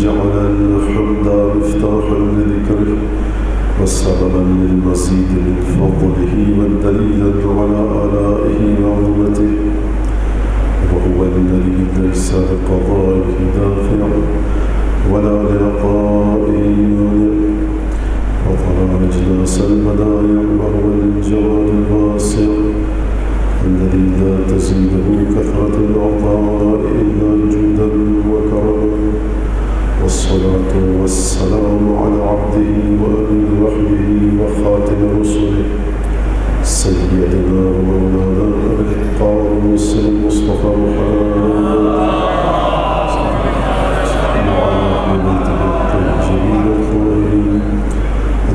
جعل الحمد مفتاحا لذكره وسببا للمزيد من فضله والدليل على آلائه وعظمته، وهو الذي ليس لقضائه دافع ولا لعطائه مانع، وضع أجناس المدائع وهو الجواد الواسع الذي لا تزيده كثرة العطاء إلا جودا وكرما. والصلاة والسلام على عبده وأمين وحيه وخاتم رسله سيدنا ومولانا أبي القاسم المصطفى محمد وعلى أهل بيته الطيبين الطاهرين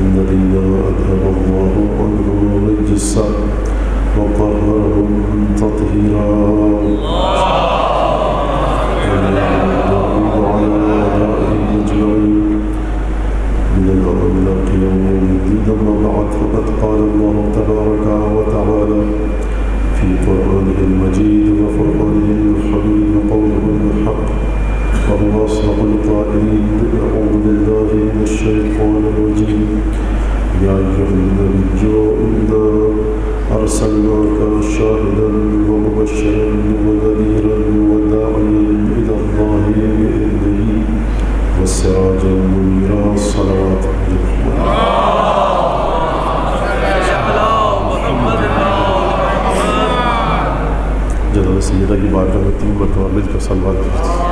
الذين أذهب الله عنهم الرجس وطهرهم تطهيرا. من الأملاك يوم الدين. أما بعد، فقد قال الله تبارك وتعالى في قرآنه المجيد وفرقانه الحميد قوله الحق وهو أصدق القائلين. أعوذ بالله من الشيطان الرجيم. يا أيها النبي إنا أرسلناك شاهدا ومبشرا ونذيرا وداعيا إلى الله بإذنه وسراجا منيرا. صلوات جناب سیدہ کی بارگاہ میں 3 مرتبہ مل کر صلوات پڑھتے ہیں.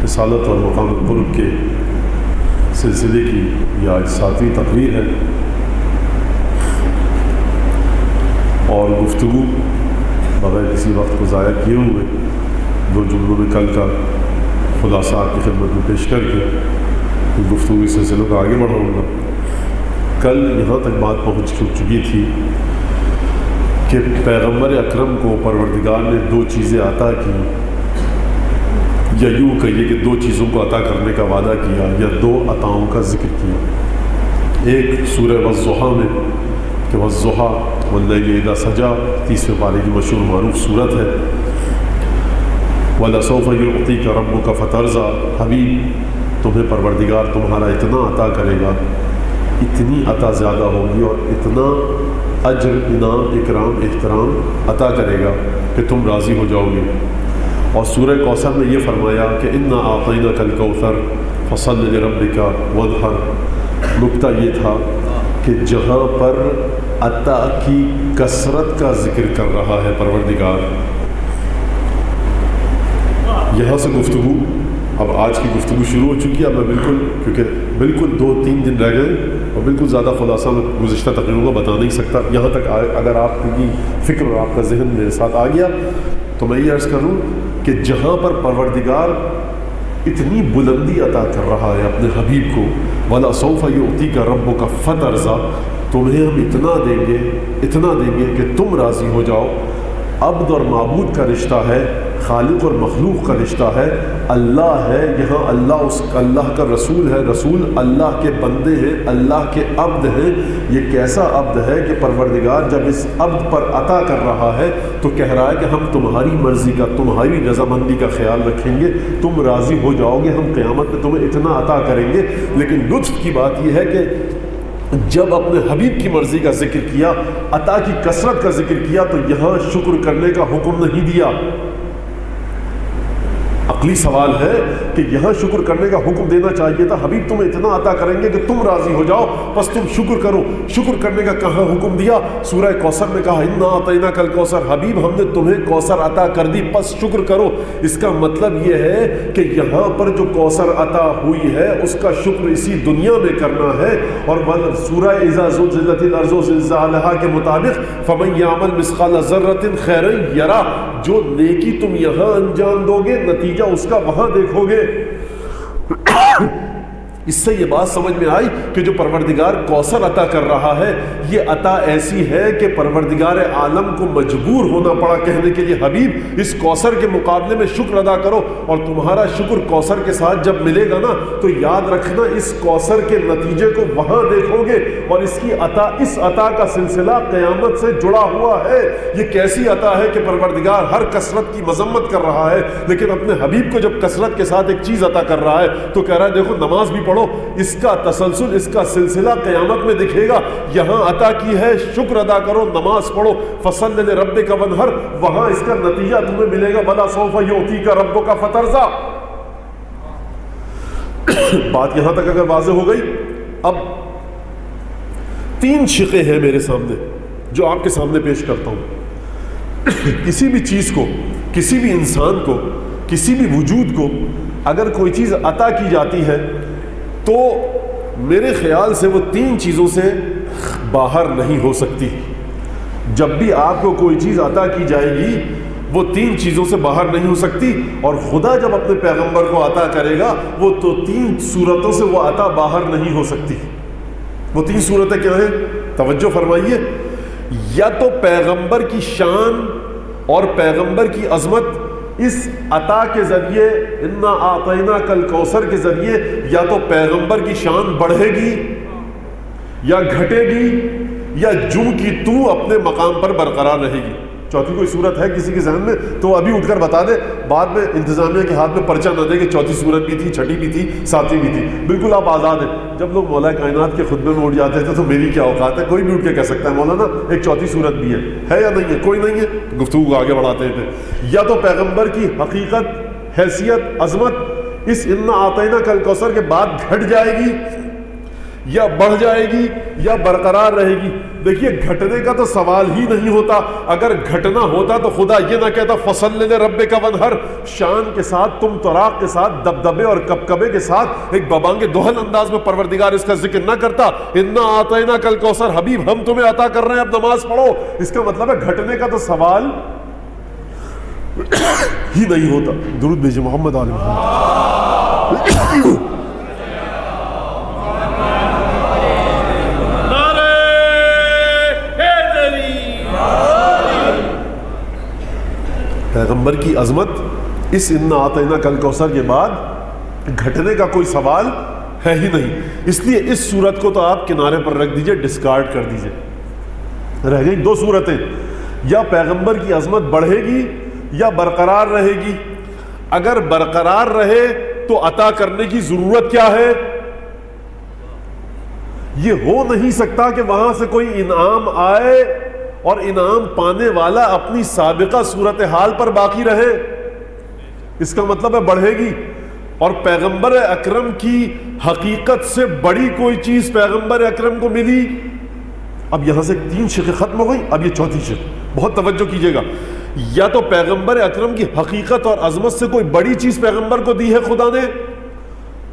رسالت اور مقام قرب کے سلسلے کی یہ آج 7ویں تقریر ہے، اور گفتگو بغیر کسی وقت کو ضائع کیے ہوئے 2 جملوں میں کل کا خلاصہ آپ کی خدمت میں پیش کر کے گفتگو اس سلسلوں کا آگے بڑھاؤں گا. کل یہاں تک بات پہنچ چکی تھی کہ پیغمبر اکرم کو پروردگار نے 2 چیزیں عطا کی، یا یوں کہیے کہ 2 چیزوں کو عطا کرنے کا وعدہ کیا، یا 2 عطاؤں کا ذکر کیا. ایک سورہ والضحیٰ میں کہ والضحیٰ واللیل اذا سجا 30ویں پارے کی مشہور معروف صورت ہے. وَلَسَوْفَ يُعْطِيكَ رَبُّكَ فَتَرْضَىٰ، حبیب تمہیں پروردگار تمہارا اتنا عطا کرے گا، اتنی عطا زیادہ ہوگی اور اتنا اجر انعام اکرام احترام عطا کرے گا کہ تم راضی ہو جاؤ گے. اور سورہ کوثر میں یہ فرمایا کہ اِنَّا أَعْطَيْنَاكَ الْكَوْثَرَ فَصَلِّ لِرَبِّكَ وَانْحَرْ. نکتہ یہ تھا کہ جہاں پر عطا کی کثرت کا ذکر کر رہا ہے پروردگار، یہاں سے گفتگو اب آج کی گفتگو شروع ہو چکی ہے. اب میں کیونکہ بالکل 2-3 دن رہ گئے اور بالکل زیادہ خلاصہ میں گزشتہ تقریروں کو بتا نہیں سکتا. یہاں تک اگر آپ کی فکر اور آپ کا ذہن میرے ساتھ آ گیا تو میں یہ عرض کروں کہ جہاں پر پروردگار اتنی بلندی عطا کر رہا ہے اپنے حبیب کو، وَلَسَوْفَ يُعْطِيكَ رَبُّكَ فَتَرْضَىٰ، تمہیں ہم اتنا دیں گے کہ تم راضی ہو جاؤ. عبد اور معبود کا رشتہ ہے، خالق اور مخلوق کا رشتہ ہے. اللہ ہے یہاں، اللہ کا رسول ہے، رسول اللہ کے بندے ہیں، اللہ کے عبد ہیں. یہ کیسا عبد ہے کہ پروردگار جب اس عبد پر عطا کر رہا ہے تو کہہ رہا ہے کہ ہم تمہاری مرضی کا، تمہاری رضامندی کا خیال رکھیں گے، تم راضی ہو جاؤ گے، ہم قیامت میں تمہیں اتنا عطا کریں گے. لیکن لطف کی بات یہ ہے کہ جب اپنے حبیب کی مرضی کا ذکر کیا، عطا کی کثرت کا ذکر کیا، تو یہاں شکر کرنے کا حکم نہیں دیا. عقلی سوال ہے کہ یہاں شکر کرنے کا حکم دینا چاہیے تھا، حبیب تمہیں اتنا عطا کریں گے کہ تم راضی ہو جاؤ، بس تم شکر کرو. شکر کرنے کا کہاں حکم دیا؟ سورہ کوثر میں کہا اِنَّا أَعْطَيْنَاكَ الْكَوْثَرَ، حبیب ہم نے تمہیں کوثر عطا کر دی، بس شکر کرو. اس کا مطلب یہ ہے کہ یہاں پر جو کوثر عطا ہوئی ہے اس کا شکر اسی دنیا میں کرنا ہے. اور سورہ اذا زلزلت الارض زلزالہا کے مطابق فَمَن يَعْمَلْ مِثْقَالَ ذَرَّةٍ خَيْرًا يَرَهُ، جو نیکی تم یہاں انجام دو گے نتیجہ اس کا وہاں دیکھو گے. اس سے یہ بات سمجھ میں آئی کہ جو پروردگار کوثر عطا کر رہا ہے یہ عطا ایسی ہے کہ پروردگار عالم کو مجبور ہونا پڑا کہنے کے لیے حبیب اس کوثر کے مقابلے میں شکر ادا کرو، اور تمہارا شکر کوثر کے ساتھ جب ملے گا نا تو یاد رکھنا اس کوثر کے نتیجے کو وہاں دیکھو گے، اور اس کی عطا، اس عطا کا سلسلہ قیامت سے جڑا ہوا ہے۔ یہ کیسی عطا ہے کہ پروردگار ہر کثرت کی مذمت کر رہا ہے، لیکن اپنے حبیب کو جب کثرت کے ساتھ ایک چیز عطا کر رہا ہے تو کہہ رہا ہے دیکھو نماز بھی پڑھو، اس کا تسلسل، اس کا سلسلہ قیامت میں دکھے گا۔ یہاں عطا کی ہے شکر ادا کرو، نماز پڑھو، فصل لربک وانحر، وہاں اس کا نتیجہ تمہیں ملے گا، ولا سوف یعطیک ربک فترضی۔ بات یہاں تک اگر واضح ہو گئی، اب تین شقیں ہیں میرے سامنے جو آپ کے سامنے پیش کرتا ہوں۔ کسی بھی چیز کو، کسی بھی انسان کو، کسی بھی وجود کو اگر کوئی چیز عطا کی جاتی ہے تو میرے خیال سے وہ تین چیزوں سے باہر نہیں ہو سکتی۔ جب بھی آپ کو کوئی چیز عطا کی جائے گی وہ تین چیزوں سے باہر نہیں ہو سکتی، اور خدا جب اپنے پیغمبر کو عطا کرے گا وہ تو تین صورتوں سے وہ عطا باہر نہیں ہو سکتی۔ وہ تین صورتیں کیا ہیں؟ توجہ فرمائیے۔ یا تو پیغمبر کی شان اور پیغمبر کی عظمت اس عطا کے ذریعے، انا اعطیناک الکوثر کے ذریعے، یا تو پیغمبر کی شان بڑھے گی یا گھٹے گی، یا جو کی تو اپنے مقام پر برقرار رہے گی۔ چوتھی کوئی صورت ہے کسی کے ذہن میں تو ابھی اٹھ کر بتا دے، بعد میں انتظامیہ کے ہاتھ میں پرچہ نہ دے کہ چوتھی صورت بھی تھی، چھٹی بھی تھی، ساتویں بھی تھی۔ بالکل آپ آزاد ہیں۔ جب لوگ مولا کائنات کے خطبے میں اٹھ جاتے تھے تو میری کیا اوقات ہے، کوئی بھی اٹھ کے کہہ سکتا ہے مولانا ایک چوتھی صورت بھی ہے یا نہیں ہے؟ کوئی نہیں ہے، گفتگو آگے بڑھاتے تھے۔ یا تو پیغمبر کی حقیقت، حیثیت، عظمت اس انا اعطیناک الکوثر کے بعد گھٹ جائے گی یا بڑھ جائے گی یا برقرار رہے گی۔ دیکھیے گھٹنے کا تو سوال ہی نہیں ہوتا، اگر گھٹنا ہوتا تو خدا یہ نہ کہتا فصل لربک وانحر، شان کے ساتھ، تم طراق کے ساتھ، دبدبے اور کبکبے کے ساتھ، ایک ببانگ دہل انداز میں پروردگار اس کا ذکر نہ کرتا، انا اعطیناک الکوثر، حبیب ہم تمہیں عطا کر رہے ہیں اب نماز پڑھو۔ اس کا مطلب ہے گھٹنے کا تو سوال ہی نہیں ہوتا۔ درود بھیجے محمد علیہ محمد۔ پیغمبر کی عظمت اس انا اعطیناک الکوثر کے بعد گھٹنے کا کوئی سوال ہے ہی نہیں، اس لیے اس صورت کو تو آپ کنارے پر رکھ دیجئے، ڈسکارڈ کر دیجئے۔ رہ گئی دو صورتیں، یا پیغمبر کی عظمت بڑھے گی یا برقرار رہے گی۔ اگر برقرار رہے تو عطا کرنے کی ضرورت کیا ہے؟ یہ ہو نہیں سکتا کہ وہاں سے کوئی انعام آئے اور انعام پانے والا اپنی سابقہ صورتحال پر باقی رہے۔ اس کا مطلب ہے بڑھے گی، اور پیغمبر اکرم کی حقیقت سے بڑی کوئی چیز پیغمبر اکرم کو ملی۔ اب یہاں سے تین شقیں ختم ہو گئی، اب یہ چوتھی شق، بہت توجہ کیجئے گا۔ یا تو پیغمبر اکرم کی حقیقت اور عظمت سے کوئی بڑی چیز پیغمبر کو دی ہے خدا نے،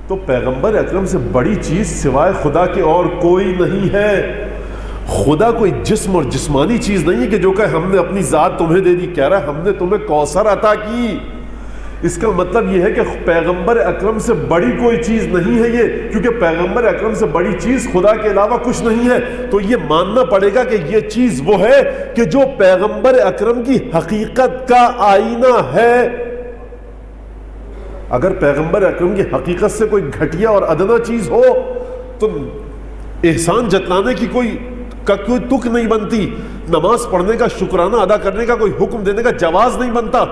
تو پیغمبر اکرم سے بڑی چیز سوائے خدا کے اور کوئی نہیں ہے۔ خدا کوئی جسم اور جسمانی چیز نہیں ہے کہ جو کہ ہم نے اپنی ذات تمہیں دے دی، کہہ رہا ہے ہم نے تمہیں کوثر عطا کی۔ اس کا مطلب یہ ہے کہ پیغمبر اکرم سے بڑی کوئی چیز نہیں ہے یہ، کیونکہ پیغمبر اکرم سے بڑی چیز خدا کے علاوہ کچھ نہیں ہے۔ تو یہ ماننا پڑے گا کہ یہ چیز وہ ہے کہ جو پیغمبر اکرم کی حقیقت کا آئینہ ہے۔ اگر پیغمبر اکرم کی حقیقت سے کوئی گھٹیا اور ادنا چیز ہو تو احسان جتلانے کی کوئی تک نہیں بنتی، نماز پڑھنے کا، شکرانہ ادا کرنے کا، کوئی حکم دینے کا جواز نہیں بنتا۔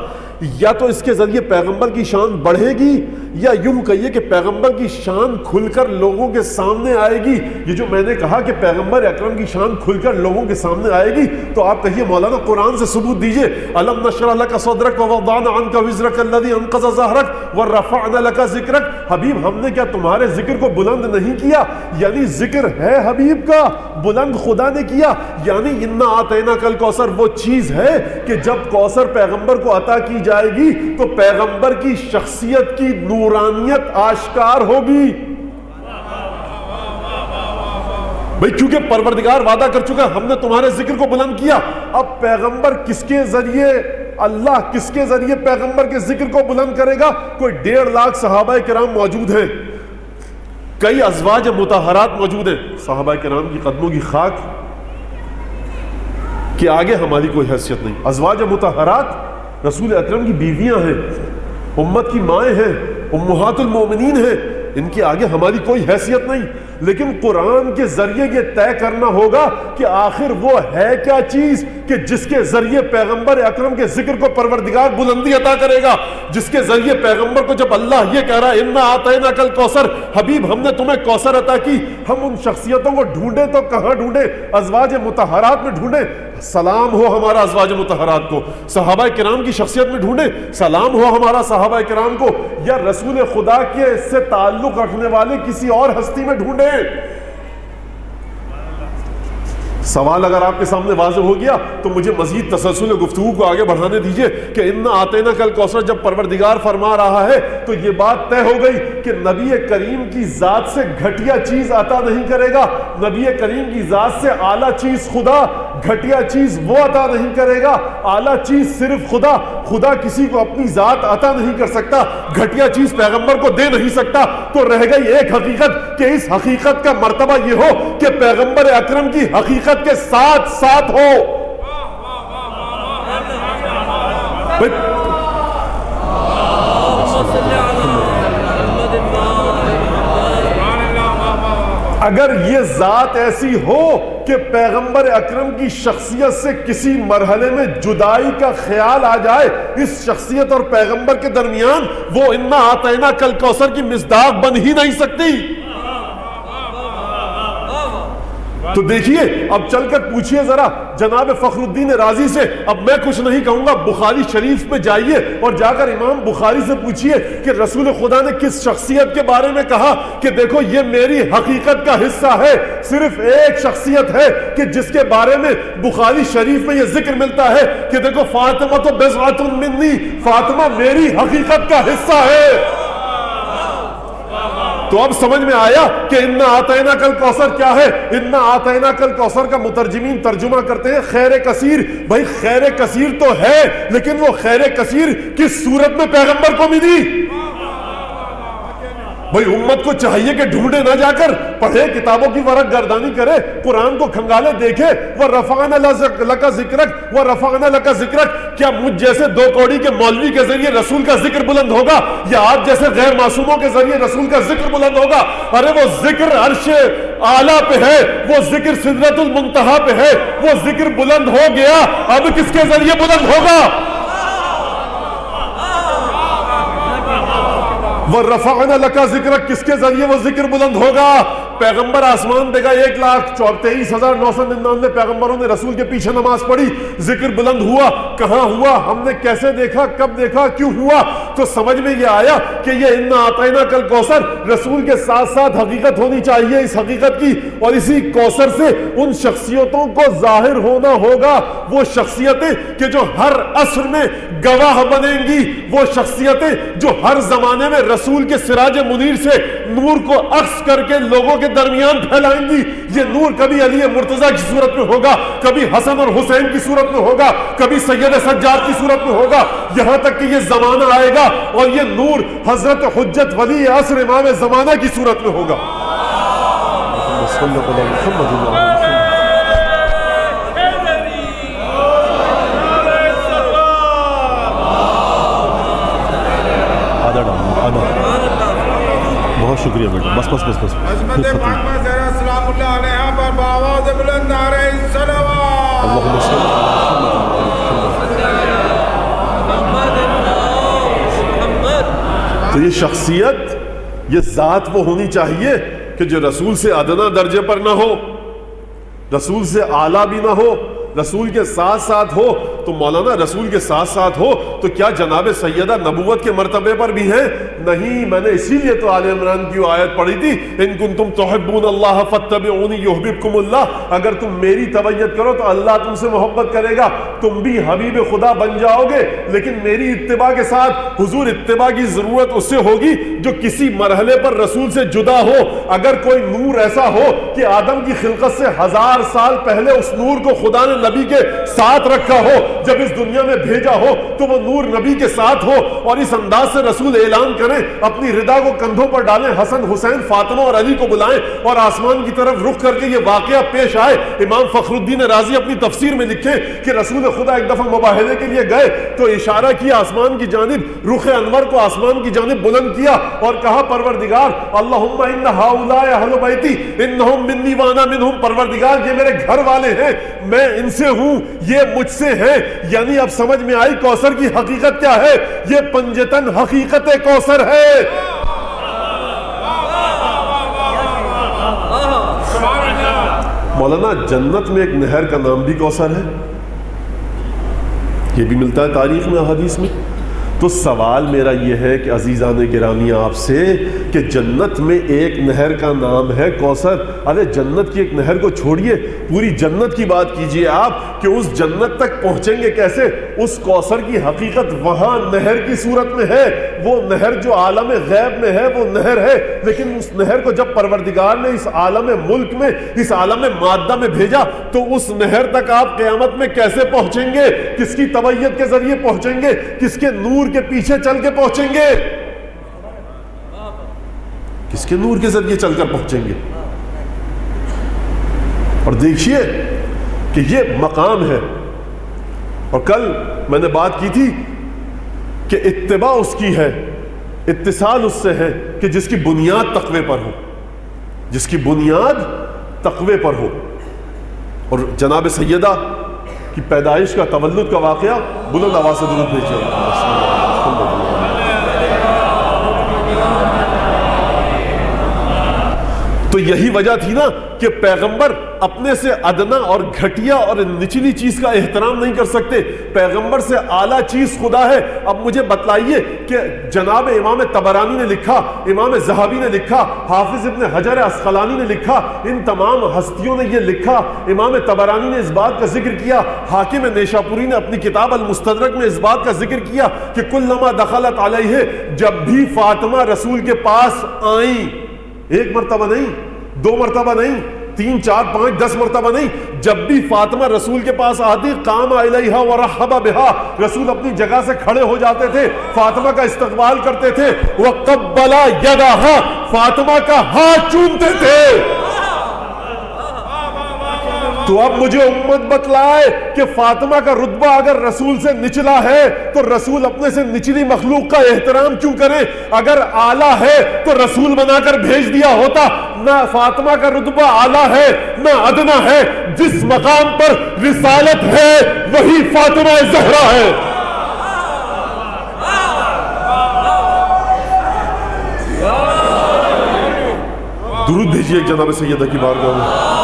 یا تو اس کے ذریعے پیغمبر کی شان بڑھے گی، یا یوں کہیے کہ پیغمبر کی شان کھل کر لوگوں کے سامنے آئے گی۔ یہ جو میں نے کہا کہ پیغمبر اکرم کی شان کھل کر لوگوں کے سامنے آئے گی، تو آپ کہیے مولانا قرآن سے ثبوت دیجئے، الم نشرح لک صدرک ووضعنا عنک وزرک الذی انقض ظہرک ورفعنا لک ذکرک۔ حبیب ہم نے کیا تمہارے ذکر کو بلند نہیں کیا؟ یعنی ذکر ہے حبیب کا، بلند خدا نے کیا۔ یعنی انا اعطیناک الکوثر وہ چیز ہے کہ جب کوثر پیغمبر کو عطا کی جائے گی تو پیغمبر کی شخصیت کی نورانیت آشکار ہوگی۔ بھئی کیونکہ پروردگار وعدہ کر چکا ہم نے تمہارے ذکر کو بلند کیا۔ اب پیغمبر کس کے ذریعے، اللہ کس کے ذریعے پیغمبر کے ذکر کو بلند کرے گا؟ کوئی 1.5 لاکھ صحابہ کرام موجود ہیں، کئی ازواج مطہرات موجود ہیں، صحابہ کرام کی قدموں کی خاک کہ آگے ہماری کوئی حیثیت نہیں. ازواج مطہرات رسول اکرم کی بیویاں ہیں، امت کی مائیں ہیں، امہات المومنین ہیں، ان کے آگے ہماری کوئی حیثیت نہیں. لیکن قرآن کے ذریعے یہ طے کرنا ہوگا کہ آخر وہ ہے کیا چیز کہ جس کے ذریعے پیغمبر اکرم کے ذکر کو پروردگار بلندی عطا کرے گا، جس کے ذریعے پیغمبر کو جب اللہ یہ کہہ رہا ہے انا آتیناک الکوثر، حبیب ہم نے تمہیں کوثر عطا کی، ہم ان شخصیتوں کو ڈھونڈیں تو کہاں ڈھونڈیں؟ ازواج مطہرات میں ڈھونڈیں. سلام ہو ہمارا ازواج مطہرات کو. صحابہ کرام کی شخصیت میں ڈھونڈیں، سلام ہو ہمارا صحابہ کرام کو. یا رسول خدا کے سے تعلق رکھنے والے کسی اور ہستی میں ڈھونڈیں. سوال اگر آپ کے سامنے واضح ہو گیا تو مجھے مزید تسلسل گفتگو کو آگے بڑھانے دیجئے کہ انا آتیناک الکوثر جب پروردگار فرما رہا ہے تو یہ بات طے ہو گئی کہ نبی کریم کی ذات سے گھٹیا چیز عطا نہیں کرے گا، نبی کریم کی ذات سے اعلیٰ چیز خدا، گھٹیا چیز وہ عطا نہیں کرے گا. اعلیٰ چیز صرف خدا، خدا کسی کو اپنی ذات عطا نہیں کر سکتا، گھٹیا چیز پیغمبر کو دے نہیں سکتا. تو رہ گئی ایک حقیقت کہ اس حقیقت کا مرتبہ یہ ہو کہ پیغمبر اکرم کی حقیقت کے ساتھ ساتھ ہو. اگر یہ ذات ایسی ہو کہ پیغمبر اکرم کی شخصیت سے کسی مرحلے میں جدائی کا خیال آ جائے اس شخصیت اور پیغمبر کے درمیان، وہ انا آتیناک الکوثر کی مصداق بن ہی نہیں سکتی. تو دیکھیے اب چل کر پوچھئے ذرا جناب فخر الدین رازی سے. اب میں کچھ نہیں کہوں گا، بخاری شریف میں جائیے اور جا کر امام بخاری سے پوچھئے کہ رسول خدا نے کس شخصیت کے بارے میں کہا کہ دیکھو یہ میری حقیقت کا حصہ ہے. صرف ایک شخصیت ہے کہ جس کے بارے میں بخاری شریف میں یہ ذکر ملتا ہے کہ دیکھو فاطمہ تو بضعۃ منی، فاطمہ میری حقیقت کا حصہ ہے. تو اب سمجھ میں آیا کہ انا آتیناک الکوثر کیا ہے. انا آتیناک الکوثر کا مترجمین ترجمہ کرتے ہیں خیر کثیر. بھائی خیر کثیر تو ہے لیکن وہ خیر کثیر کس صورت میں پیغمبر کو ملی؟ بھئی امت کو چاہیے کہ ڈھونڈے نہ جا کر، پڑھے کتابوں کی ورق گردانی کرے، قرآن کو کھنگالے دیکھے. وَرَفَعْنَا لَكَ ذِكْرَكَ وَرَفَعْنَا لَكَ ذِكْرَكَ. کیا مجھ جیسے دو کوڑی کے مولوی کے ذریعے رسول کا ذکر بلند ہوگا یا آپ جیسے غیر معصوموں کے ذریعے رسول کا ذکر بلند ہوگا؟ ارے وہ ذکر عرش اعلیٰ پہ ہے، وہ ذکر سدرۃ المنتہا پہ ہے، وہ ذکر بلند ہو گیا، اب کس کے ذریعے بلند ہوگا؟ وَرَفَعْنَا لَكَ ذِكْرَكَ کس کے ذریعے وہ ذکر بلند ہوگا؟ پیغمبر آسمان دے گا 1,23,999 پیغمبروں نے رسول کے پیچھے نماز پڑھی، ذکر بلند ہوا. کہاں ہوا؟ ہم نے کیسے دیکھا؟ کب دیکھا؟ کیوں ہوا؟ تو سمجھ میں یہ آیا کہ یہ انا آتیناک الکوثر رسول کے ساتھ ساتھ حقیقت ہونی چاہیے اس حقیقت کی، اور اسی کوثر سے ان شخصیتوں کو ظاہر ہونا ہوگا. وہ شخصیتیں کہ جو ہر عصر میں گواہ بنیں گی، وہ شخصیتیں جو ہر زمانے میں رسول کے سراج منیر سے نور کو عکس کر کے لوگوں کے درمیان پھیلائیں گی. یہ نور کبھی علی مرتضیٰ کی صورت میں ہوگا، کبھی حسن اور حسین کی صورت میں ہوگا، کبھی سید سجاد کی صورت میں ہوگا، یہاں تک کہ یہ زمانہ آئے گا اور یہ نور حضرت حجت ولی عصر امام زمانہ کی صورت میں ہوگا. بہت شکریہ بیٹا. بس بس بس بس عظمت فاطمہ زہرا سلام اللہ علیہا پر بآواز بلند نعرہ الصلوات. اللہم صل تو یہ شخصیت، یہ ذات وہ ہونی چاہیے کہ جو رسول سے ادنا درجے پر نہ ہو، رسول سے اعلیٰ بھی نہ ہو، رسول کے ساتھ ساتھ ہو. تو مولانا رسول کے ساتھ ساتھ ہو تو کیا جناب سیدہ نبوت کے مرتبے پر بھی ہیں؟ نہیں. میں نے اسی لیے تو آل عمران کی آیت پڑھی تھی ان کنتم تحبون اللہ فاتبعونی یحببکم اللہ. اگر تم میری تبعیت کرو تو اللہ تم سے محبت کرے گا، تم بھی حبیب خدا بن جاؤ گے. لیکن میری اتباع کے ساتھ حضور اتباع کی ضرورت اس سے ہوگی جو کسی مرحلے پر رسول سے جدا ہو. اگر کوئی نور ایسا ہو کہ آدم کی خلقت سے 1000 سال پہلے اس نور کو خدا نے نبی کے ساتھ رکھا ہو، جب اس دنیا میں بھیجا ہو تو وہ نور نبی کے ساتھ ہو، اور اس انداز سے رسول اعلان کریں، اپنی ردا کو کندھوں پر ڈالیں، حسن حسین فاطمہ اور علی کو بلائیں اور آسمان کی طرف رخ کر کے یہ واقعہ پیش آئے۔ امام فخر الدین رازی اپنی تفسیر میں لکھے کہ رسول خدا ایک دفعہ مباہلے کے لیے گئے تو اشارہ کیا آسمان کی جانب، رخ انور کو آسمان کی جانب بلند کیا اور کہا پروردگار اللہم ان ہؤلاء اہل بیتی انہم منی وانا منہم، پروردگار یہ میرے گھر والے ہیں، میں ان سے ہوں، یہ مجھ سے ہیں۔ یعنی اب سمجھ میں آئی کوثر کی حقیقت کیا ہے، یہ پنجتن حقیقت کوثر ہے۔ مولانا جنت میں ایک نہر کا نام بھی کوثر ہے، یہ بھی ملتا ہے تاریخ میں، احادیث میں۔ تو سوال میرا یہ ہے کہ عزیزان گرامی آپ سے کہ جنت میں ایک نہر کا نام ہے کوثر، ارے جنت کی ایک نہر کو چھوڑیے، پوری جنت کی بات کیجئے آپ کہ اس جنت تک پہنچیں گے کیسے؟ اس کوثر کی حقیقت وہاں نہر کی صورت میں ہے، وہ نہر جو عالم غیب میں ہے وہ نہر ہے، لیکن اس نہر کو جب پروردگار نے اس عالم ملک میں، اس عالم مادہ میں بھیجا تو اس نہر تک آپ قیامت میں کیسے پہنچیں گے؟ کس کی تبعیت کے ذریعے پہنچیں گے؟ کس کے نور کے پیچھے چل کے پہنچیں گے؟ کس کے نور کے ذریعے چل کر پہنچیں گے؟ اور دیکھیے کہ یہ مقام ہے، اور کل میں نے بات کی تھی کہ اتباع اس کی ہے، اتصال اس سے ہے کہ جس کی بنیاد تقوی پر ہو، جس کی بنیاد تقوی پر ہو۔ اور جناب سیدہ کی پیدائش کا، تولد کا واقعہ، بلند آواز سے درود بھیجیے۔ تو یہی وجہ تھی نا کہ پیغمبر اپنے سے ادنا اور گھٹیا اور نچلی چیز کا احترام نہیں کر سکتے، پیغمبر سے اعلیٰ چیز خدا ہے۔ اب مجھے بتلائیے کہ جناب امام طبرانی نے لکھا، امام ذہبی نے لکھا، حافظ ابن حجر عسقلانی نے لکھا، ان تمام ہستیوں نے یہ لکھا، امام طبرانی نے اس بات کا ذکر کیا، حاکم نیشاپوری نے اپنی کتاب المستدرک میں اس بات کا ذکر کیا کہ کلما دخلت علیہ، جب بھی فاطمہ رسول کے پاس آئیں، ایک مرتبہ نہیں، دو مرتبہ نہیں، 3 4 5 10 مرتبہ نہیں، جب بھی فاطمہ رسول کے پاس آتی قام الیہا ورحب بہا، رسول اپنی جگہ سے کھڑے ہو جاتے تھے، فاطمہ کا استقبال کرتے تھے، وقبل یدہا، فاطمہ کا ہاتھ چومتے تھے۔ تو اب مجھے امت بتلائے کہ فاطمہ کا رتبہ اگر رسول سے نچلا ہے تو رسول اپنے سے نچلی مخلوق کا احترام کیوں کرے؟ اگر اعلیٰ ہے تو رسول بنا کر بھیج دیا ہوتا۔ نہ فاطمہ کا رتبہ اعلیٰ ہے نہ ادنا ہے، جس مقام پر رسالت ہے وہی فاطمہ زہرا ہے۔ درود بھیجیے جناب سیدہ کی بارگاہ میں۔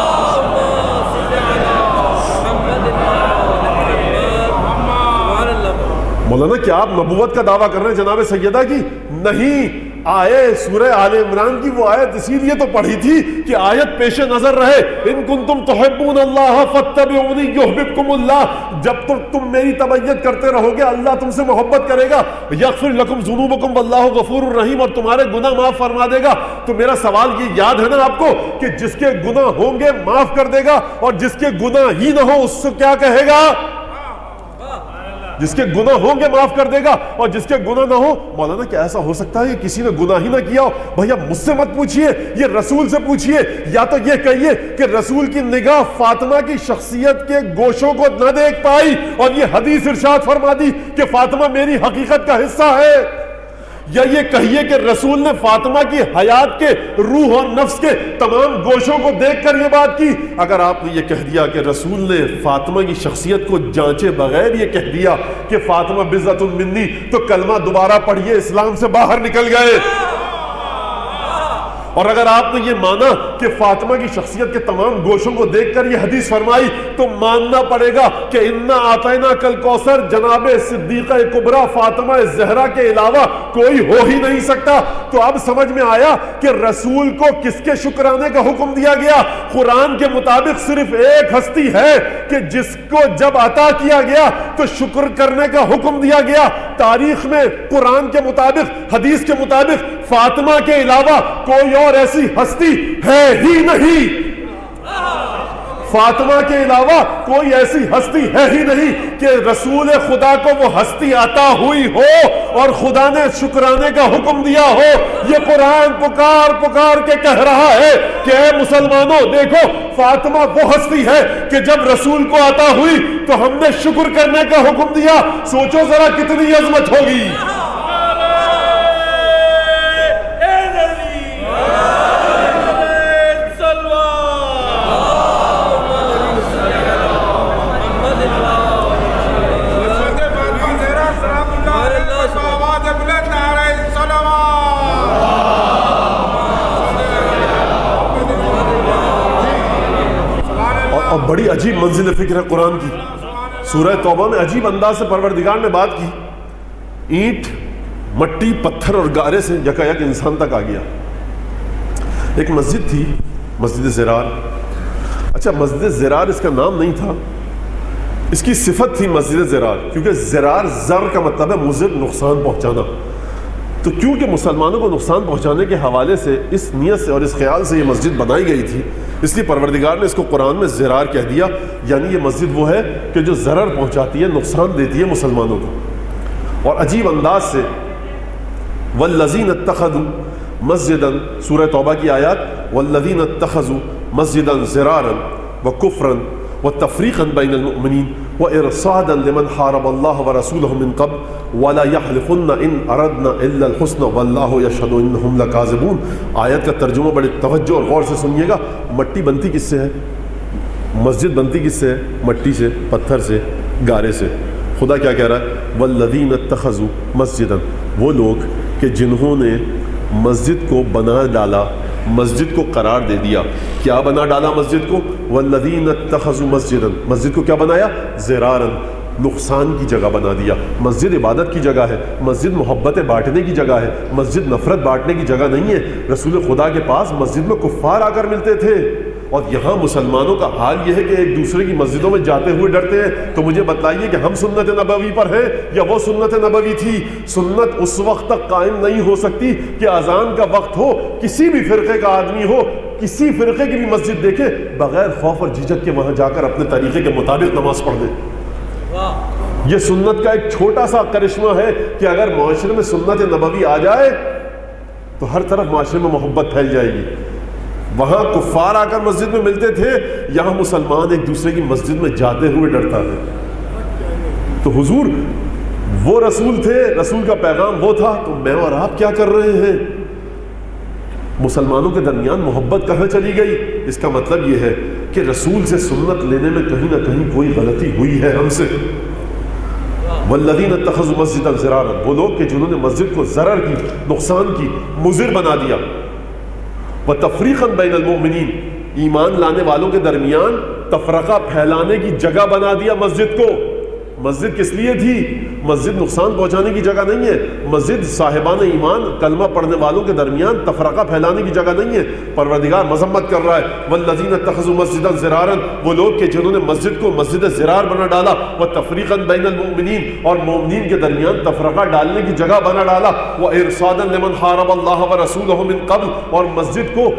مولانا کیا آپ نبوت کا دعویٰ کر رہے ہیں جناب سیدہ کی؟ نہیں، آئے سورہ آل عمران کی وہ آیت اسی لیے تو پڑھی تھی کہ آیت پیش نظر رہے، ان کنتم تحبون اللہ فاتبعونی یحببکم اللہ، جب تم میری تبعیت کرتے رہو گے اللہ تم سے محبت کرے گا، یغفر لکم ذنوبکم واللہ غفور الرحیم، اور تمہارے گناہ معاف فرما دے گا۔ تو میرا سوال یہ یاد ہے نا آپ کو کہ جس کے گناہ ہوں گے معاف کر دے گا، اور جس کے گناہ ہی نہ ہو اس سے کیا کہے گا؟ جس کے گناہ ہوں گے معاف کر دے گا، اور جس کے گناہ نہ ہو۔ مولانا کیا ایسا ہو سکتا ہے کہ کسی نے گناہ ہی نہ کیا ہو؟ بھیا مجھ سے مت پوچھئے، یہ رسول سے پوچھئے، یا تو یہ کہیے کہ رسول کی نگاہ فاطمہ کی شخصیت کے گوشوں کو نہ دیکھ پائی اور یہ حدیث ارشاد فرما دی کہ فاطمہ میری حقیقت کا حصہ ہے، یا یہ کہیے کہ رسول نے فاطمہ کی حیات کے، روح اور نفس کے تمام گوشوں کو دیکھ کر یہ بات کی۔ اگر آپ نے یہ کہہ دیا کہ رسول نے فاطمہ کی شخصیت کو جانچے بغیر یہ کہہ دیا کہ فاطمہ بضعۃ منی، تو کلمہ دوبارہ پڑھیے، اسلام سے باہر نکل گئے۔ اور اگر آپ نے یہ مانا کہ فاطمہ کی شخصیت کے تمام گوشوں کو دیکھ کر یہ حدیث فرمائی تو ماننا پڑے گا کہ انا آتینا کل کوثر جناب صدیقہ کبریٰ فاطمہ زہرا کے علاوہ کوئی ہو ہی نہیں سکتا۔ تو اب سمجھ میں آیا کہ رسول کو کس کے شکرانے کا حکم دیا گیا؟ قرآن کے مطابق صرف ایک ہستی ہے کہ جس کو جب عطا کیا گیا تو شکر کرنے کا حکم دیا گیا۔ تاریخ میں قرآن کے مطابق، حدیث کے مطابق فاطمہ کے علاوہ کوئی اور ایسی ہستی ہے ہی نہیں۔ فاطمہ کے علاوہ کوئی ایسی ہستی ہے ہی نہیں کہ رسول خدا کو وہ ہستی عطا ہوئی ہو اور خدا نے شکرانے کا حکم دیا ہو۔ یہ قرآن پکار پکار کے کہہ رہا ہے کہ اے مسلمانوں دیکھو، فاطمہ وہ ہستی ہے کہ جب رسول کو عطا ہوئی تو ہم نے شکر کرنے کا حکم دیا۔ سوچو ذرا کتنی عظمت ہوگی۔ اور بڑی عجیب منزل فکر ہے قرآن کی۔ سورہ توبہ میں عجیب انداز سے پروردگار نے بات کی، اینٹ، مٹی، پتھر اور گارے سے یکا یک انسان تک آ گیا۔ ایک مسجد تھی، مسجد زرار۔ اچھا، مسجد زرار اس کا نام نہیں تھا، اس کی صفت تھی مسجد زرار، کیونکہ زرار زر کا مطلب ہے مضر، نقصان پہنچانا۔ تو کیونکہ مسلمانوں کو نقصان پہنچانے کے حوالے سے اس نیت سے اور اس خیال سے یہ مسجد بنائی گئی تھی، اس لیے پروردگار نے اس کو قرآن میں زرار کہہ دیا، یعنی یہ مسجد وہ ہے کہ جو ضرر پہنچاتی ہے، نقصان دیتی ہے مسلمانوں کو۔ اور عجیب انداز سے والذین اتخذوا مسجدا، سورہ توبہ کی آیات، والذین اتخذوا مسجدا ضرارا وکفرا وتفریقا بین المؤمنین وارصادا لمن حارب اللہ ورسولہ من قبل ولا يحلفن ان اردنا الا الحسن واللہ یشہد انہم لکاذبون۔ آیت کا ترجمہ بڑے توجہ اور غور سے سنیے گا۔ مٹی بنتی کس سے ہے؟ مسجد بنتی کس سے ہے؟ مٹی سے، پتھر سے، گارے سے۔ خدا کیا کہہ رہا ہے؟ والذین اتخذوا مسجدا، وہ لوگ کہ جنہوں نے مسجد کو بنا ڈالا، مسجد کو قرار دے دیا۔ کیا بنا ڈالا مسجد کو؟ والذین اتخذوا مسجدا، مسجد کو کیا بنایا؟ زرارا، نقصان کی جگہ بنا دیا۔ مسجد عبادت کی جگہ ہے، مسجد محبتیں بانٹنے کی جگہ ہے، مسجد نفرت بانٹنے کی جگہ نہیں ہے۔ رسول خدا کے پاس مسجد میں کفار آ کر ملتے تھے، اور یہاں مسلمانوں کا حال یہ ہے کہ ایک دوسرے کی مسجدوں میں جاتے ہوئے ڈرتے ہیں۔ تو مجھے بتلائیے کہ ہم سنت نبوی پر ہیں یا وہ سنت نبوی تھی؟ سنت اس وقت تک قائم نہیں ہو سکتی کہ اذان کا وقت ہو، کسی بھی فرقے کا آدمی ہو، کسی فرقے کی بھی مسجد دیکھے، بغیر خوف اور جھجک کے وہاں جا کر اپنے طریقے کے مطابق نماز پڑھ دے۔ یہ سنت کا ایک چھوٹا سا کرشمہ ہے کہ اگر معاشرے میں سنت نبوی آ جائے تو ہر طرف معاشرے میں محبت پھیل جائے گی۔ وہاں کفار آ کر مسجد میں ملتے تھے، یہاں مسلمان ایک دوسرے کی مسجد میں جاتے ہوئے ڈرتا ہے۔ تو حضور وہ رسول تھے، رسول کا پیغام وہ تھا، تو میں اور آپ کیا کر رہے ہیں؟ مسلمانوں کے درمیان محبت کہاں چلی گئی؟ اس کا مطلب یہ ہے کہ رسول سے سنت لینے میں کہیں نہ کہیں کوئی غلطی ہوئی ہے ہم سے۔ والذین اتخذوا مسجدا ضرارا، وہ لوگ کہ جنہوں نے مسجد کو ضرر کی، نقصان کی، مضر بنا دیا۔ وتفریقا بین المؤمنین، ایمان لانے والوں کے درمیان تفرقہ پھیلانے کی جگہ بنا دیا مسجد کو۔ مسجد کس لیے تھی؟ مسجد نقصان پہنچانے کی جگہ نہیں ہے، مسجد صاحبان ایمان کلمہ پڑھنے والوں کے درمیان تفرقہ پھیلانے کی جگہ نہیں ہے۔ پروردگار مذمت کر رہا ہے، والذین اتخذوا مسجدا ضرارا، وہ لوگ کہ جنہوں نے مسجد کو مسجد زرار بنا ڈالا، وتفریقا بین المؤمنین، اور مومنین کے درمیان تفرقہ ڈالنے کی جگہ بنا ڈالا، وارصادا لمن حارب اللہ ورسولہ من قبل، اور مسجد کو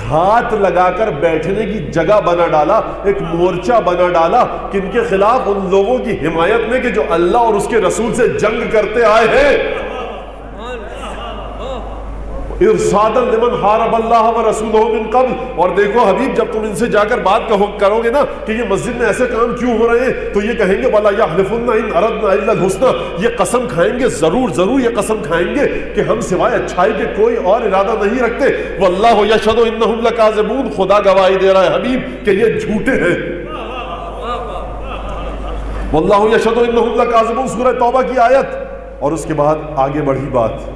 گھات لگا کر بیٹھنے کی جگہ بنا ڈالا، ایک مورچہ بنا ڈالا، کن کے خلاف؟ ان لوگوں کی حمایت میں کہ جو اللہ اور اس کے رسول سے جنگ کرتے آئے ہیں۔ ارصادا لمن حارب اللہ ورسولہ من قبل، اور دیکھو حبیب جب تم ان سے جا کر بات کرو گے نا کہ یہ مسجد میں ایسے کام کیوں ہو رہے ہیں، تو یہ کہیں گے ولا یحلفن ان اردنا الا الحسنى، یہ قسم کھائیں گے، ضرور یہ قسم کھائیں گے کہ ہم سوائے اچھائی کے کوئی اور ارادہ نہیں رکھتے۔ واللہ یشہد انہم لکاذبون، خدا گواہی دے رہا ہے حبیب کہ یہ جھوٹے ہیں۔ واللہ یشہد انہم لکاذبون، سورہ توبہ کی آیت۔ اور اس کے بعد آگے بڑھی بات،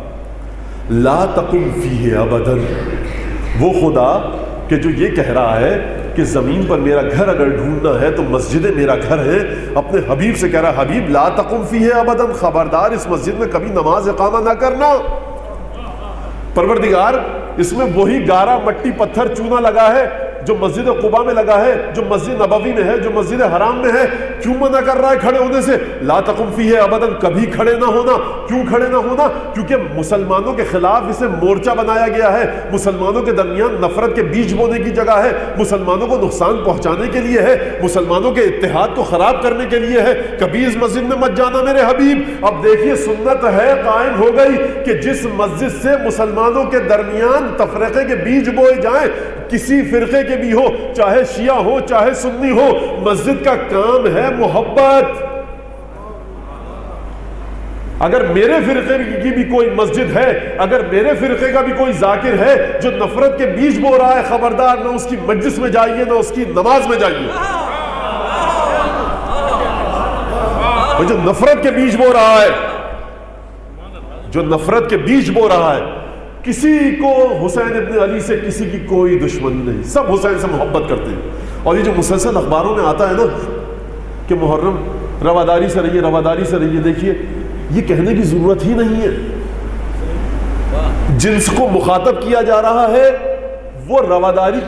لا تقم فیہ ابدا، وہ خدا کہ جو یہ کہہ رہا ہے کہ زمین پر میرا گھر اگر ڈھونڈنا ہے تو مسجدیں میرا گھر ہے، اپنے حبیب سے کہہ رہا ہے حبیب لا تقم فیہ ابدا، خبردار اس مسجد میں کبھی نماز اقامہ نہ کرنا۔ پروردگار اس میں وہی گارا، مٹی، پتھر، چونا لگا ہے، جو مسجد قباء میں لگا ہے، جو مسجد نبوی میں ہے، جو مسجد حرام میں ہے، کیوں منع کر رہا ہے کھڑے ہونے سے؟ لا تقم فیہ ابدا، کبھی کھڑے نہ ہونا۔ کیوں کھڑے نہ ہونا؟ کیونکہ مسلمانوں کے خلاف اسے مورچہ بنایا گیا ہے، مسلمانوں کے درمیان نفرت کے بیج بونے کی جگہ ہے، مسلمانوں کو نقصان پہنچانے کے لیے ہے، مسلمانوں کے اتحاد کو خراب کرنے کے لیے ہے۔ کبھی اس مسجد میں مت جانا میرے حبیب۔ اب دیکھیے سنت ہے قائم ہو گئی کہ جس مسجد سے مسلمانوں کے درمیان تفرقے کے بیج بوئے جائیں، کسی فرقے کے بھی ہو، چاہے شیعہ ہو چاہے سنی ہو، مسجد کا کام ہے محبت۔ اگر میرے فرقے کی بھی کوئی مسجد ہے، اگر میرے فرقے کا بھی کوئی ذاکر ہے جو نفرت کے بیج بو رہا ہے، خبردار نہ اس کی مجلس میں جائیے نہ اس کی نماز میں جائیے۔ جو نفرت کے بیج بو رہا ہے، جو نفرت کے بیج بو رہا ہے، کسی کو حسین ابن علی سے کسی کی کوئی دشمنی نہیں، سب حسین سے محبت کرتے ہیں۔ اور یہ جو مسلسل اخباروں میں آتا ہے نا کہ محرم رواداری سے رہیے، رواداری سے رہیے، دیکھیے یہ کہنے کی ضرورت ہی نہیں ہے۔ جنس کو مخاطب کیا جا رہا ہے وہ رواداری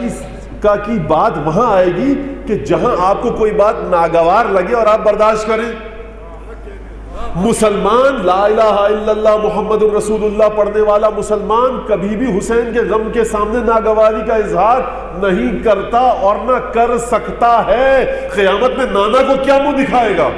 کی بات وہاں آئے گی کہ جہاں آپ کو کوئی بات ناگوار لگے اور آپ برداشت کریں۔ مسلمان لا الہ الا اللہ محمد الرسول اللہ پڑھنے والا مسلمان کبھی بھی حسین کے غم کے سامنے ناگواری کا اظہار نہیں کرتا اور نہ کر سکتا ہے۔ قیامت میں نانا کو کیا منہ دکھائے گا؟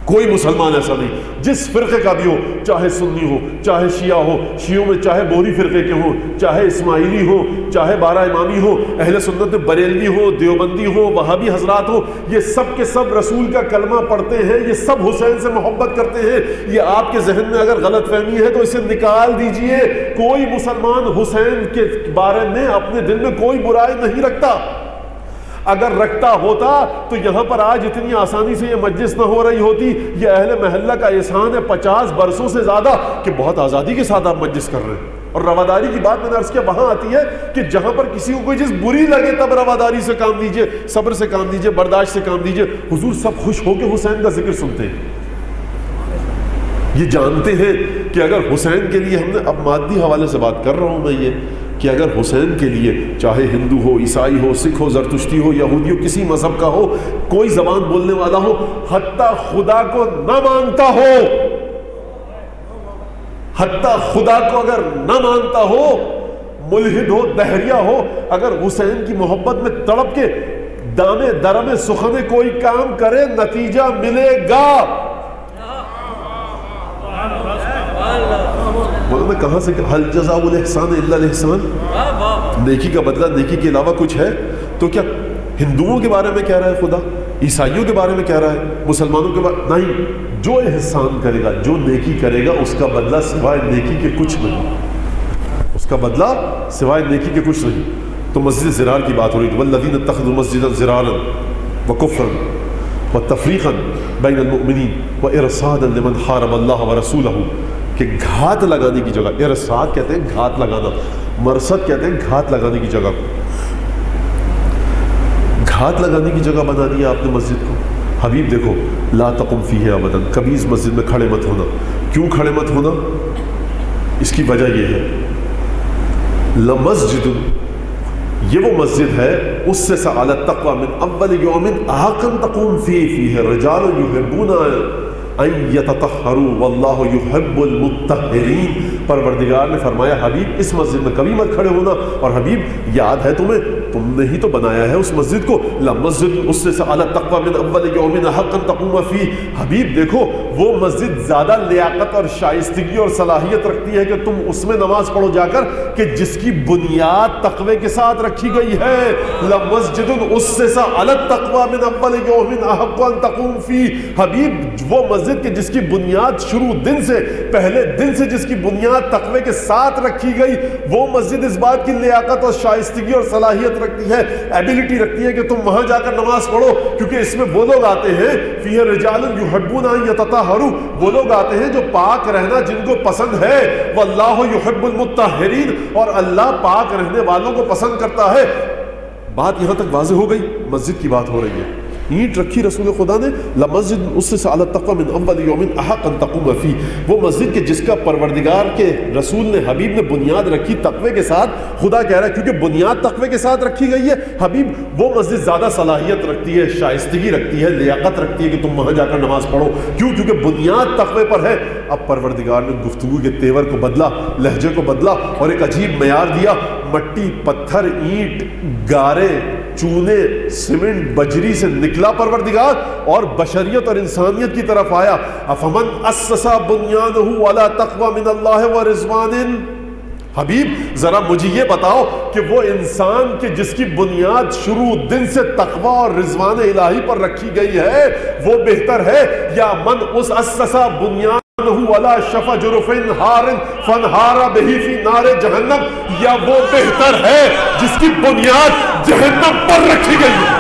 کوئی مسلمان ایسا نہیں، جس فرقے کا بھی ہو، چاہے سنی ہو چاہے شیعہ ہو، شیعوں میں چاہے بوری فرقے کے ہوں، چاہے اسماعیلی ہو چاہے بارہ امامی ہو، اہل سنت بریلوی ہو، دیوبندی ہو، وہابی حضرات ہو، یہ سب کے سب رسول کا کلمہ پڑھتے ہیں، یہ سب حسین سے محبت کرتے ہیں۔ یہ آپ کے ذہن میں اگر غلط فہمی ہے تو اسے نکال دیجئے۔ کوئی مسلمان حسین کے بارے میں اپنے دل میں کوئی برائی نہیں رکھتا۔ اگر رکھتا ہوتا تو یہاں پر آج اتنی آسانی سے یہ مجلس نہ ہو رہی ہوتی۔ یہ اہل محلہ کا احسان ہے 50 برسوں سے زیادہ کہ بہت آزادی کے ساتھ آپ مجلس کر رہے ہیں۔ اور رواداری کی بات میں نے عرض کیا وہاں آتی ہے کہ جہاں پر کسی کو کوئی چیز بری لگے تب رواداری سے کام لیجئے، صبر سے کام لیجئے، برداشت سے کام لیجئے۔ حضور سب خوش ہو کے حسین کا ذکر سنتے ہیں، یہ جانتے ہیں کہ اگر حسین کے لیے ہم نے، اب مادی حوالے سے بات کر رہا ہوں میں، یہ کہ اگر حسین کے لیے چاہے ہندو ہو، عیسائی ہو، سکھ ہو، زرتشتی ہو، یہودی ہو، کسی مذہب کا ہو، کوئی زبان بولنے والا ہو، حتیٰ خدا کو نہ مانتا ہو، حتیٰ خدا کو اگر نہ مانتا ہو، ملحد ہو، دہریہ ہو، اگر حسین کی محبت میں تڑپ کے دامے درمے سخنے کوئی کام کرے نیتیجہ ملے گا۔ میں کہاں سے حل جزاء الاحسان الا الاحسان، نیکی کا بدلہ نیکی کے علاوہ کچھ ہے؟ تو کیا ہندوؤں کے بارے میں کہہ رہا ہے خدا، عیسائیوں کے بارے میں کہہ رہا ہے، مسلمانوں کے بارے نہیں؟ جو احسان کرے گا، جو نیکی کرے گا، اس کا بدلہ سوائے نیکی کے کچھ نہیں، اس کا بدلہ سوائے نیکی کے کچھ نہیں۔ تو مسجد زرار کی بات ہو رہی ہے، والذین اتخذوا مسجدا زرارا وکفرا وتفریقا بین المؤمنین وارصادا لمن حارب اللہ ورسولہ، کہ گھات لگانے کی جگہ، ارصاد کہتے ہیں گھات لگانا، مرصد کہتے ہیں گھات لگانے کی جگہ کو، گھات لگانے کی جگہ بنا دیا آپ نے مسجد کو۔ حبیب دیکھو لا تقم فیہ ابدا، کبھی اس مسجد میں کھڑے مت ہونا۔ کیوں کھڑے مت ہونا؟ اس کی وجہ یہ ہے، لمسجد، یہ وہ مسجد ہے اسس علی التقوی من اول یوم احق ان تقوم فیہ رجال یحبون ان یتطہروا واللہ یحب المطہرین۔ پروردگار نے فرمایا حبیب اس مسجد میں کبھی مت کھڑے ہونا، اور حبیب یاد ہے تمہیں، تم نے ہی تو بنایا ہے اس مسجد کو، لمسجد اسس علی التقوی من اول یوم احق ان تقوم فیہ۔ حبیب دیکھو وہ مسجد زیادہ لیاقت اور شائستگی اور صلاحیت رکھتی ہے کہ تم اس میں نماز پڑھو جا کر، کہ جس کی بنیاد تقوی کے ساتھ رکھی گئی ہے۔ لمسجد اسس علی التقوی من اول یوم احق ان تقوم فیہ، حبیب وہ مسجد کہ جس کی بنیاد شروع دن سے، پہلے دن سے جس کی بنیاد تقوی کے ساتھ رکھی گئی، وہ مسجد اس بات کی لیاقت اور شائستگی اور صلاحیت رکھتی ہے، ایبیلٹی رکھتی ہے کہ تم وہاں جا کر نماز پڑھو، کیونکہ اس میں وہ لوگ آتے ہیں فیہ رجال یحبون ان یتطہروا، وہ لوگ آتے ہیں جو پاک رہنا جن کو پسند ہے، واللہ یحب المطہرین، اور اللہ پاک رہنے والوں کو پسند کرتا ہے۔ بات یہاں تک واضح ہو گئی، مسجد کی بات ہو رہی ہے۔ اینٹ رکھی رسول خدا نے، لمسجد اسس علی التقوی من اول یوم احق ان تقوم فیہ، وہ مسجد کہ جس کا پروردگار کے رسول نے حبیب نے بنیاد رکھی تقوی کے ساتھ. خدا کہہ رہا ہے کیونکہ بنیاد تقوی کے ساتھ رکھی گئی ہے حبیب، وہ مسجد زیادہ صلاحیت رکھتی ہے، شائستگی رکھتی ہے، لیاقت رکھتی ہے کہ تم وہاں جا کر نماز پڑھو. کیوں؟ کیونکہ بنیاد تقوی پر ہے. اب پروردگار نے گفتگو کے تیور کو بدلا، لہجے کو بدلا اور ایک عجیب معیار دیا. مٹی، پتھر، اینٹ، گارے، چونے، سیمنٹ، بجری سے نکلا پروردگار اور بشریت اور انسانیت کی طرف آیا. افمن اسس بنیانہ علی تقوی من اللہ ورضوان. حبیب ذرا مجھے یہ بتاؤ کہ وہ انسان کہ جس کی بنیاد شروع دن سے تقوی اور رضوان الہی پر رکھی گئی ہے وہ بہتر ہے، یا من اس اسس بنیان ولا شفا جرف ہار فنہار بہ فی نار جہنم، یا وہ بہتر ہے جس کی بنیاد جہنم پر رکھی گئی ہے.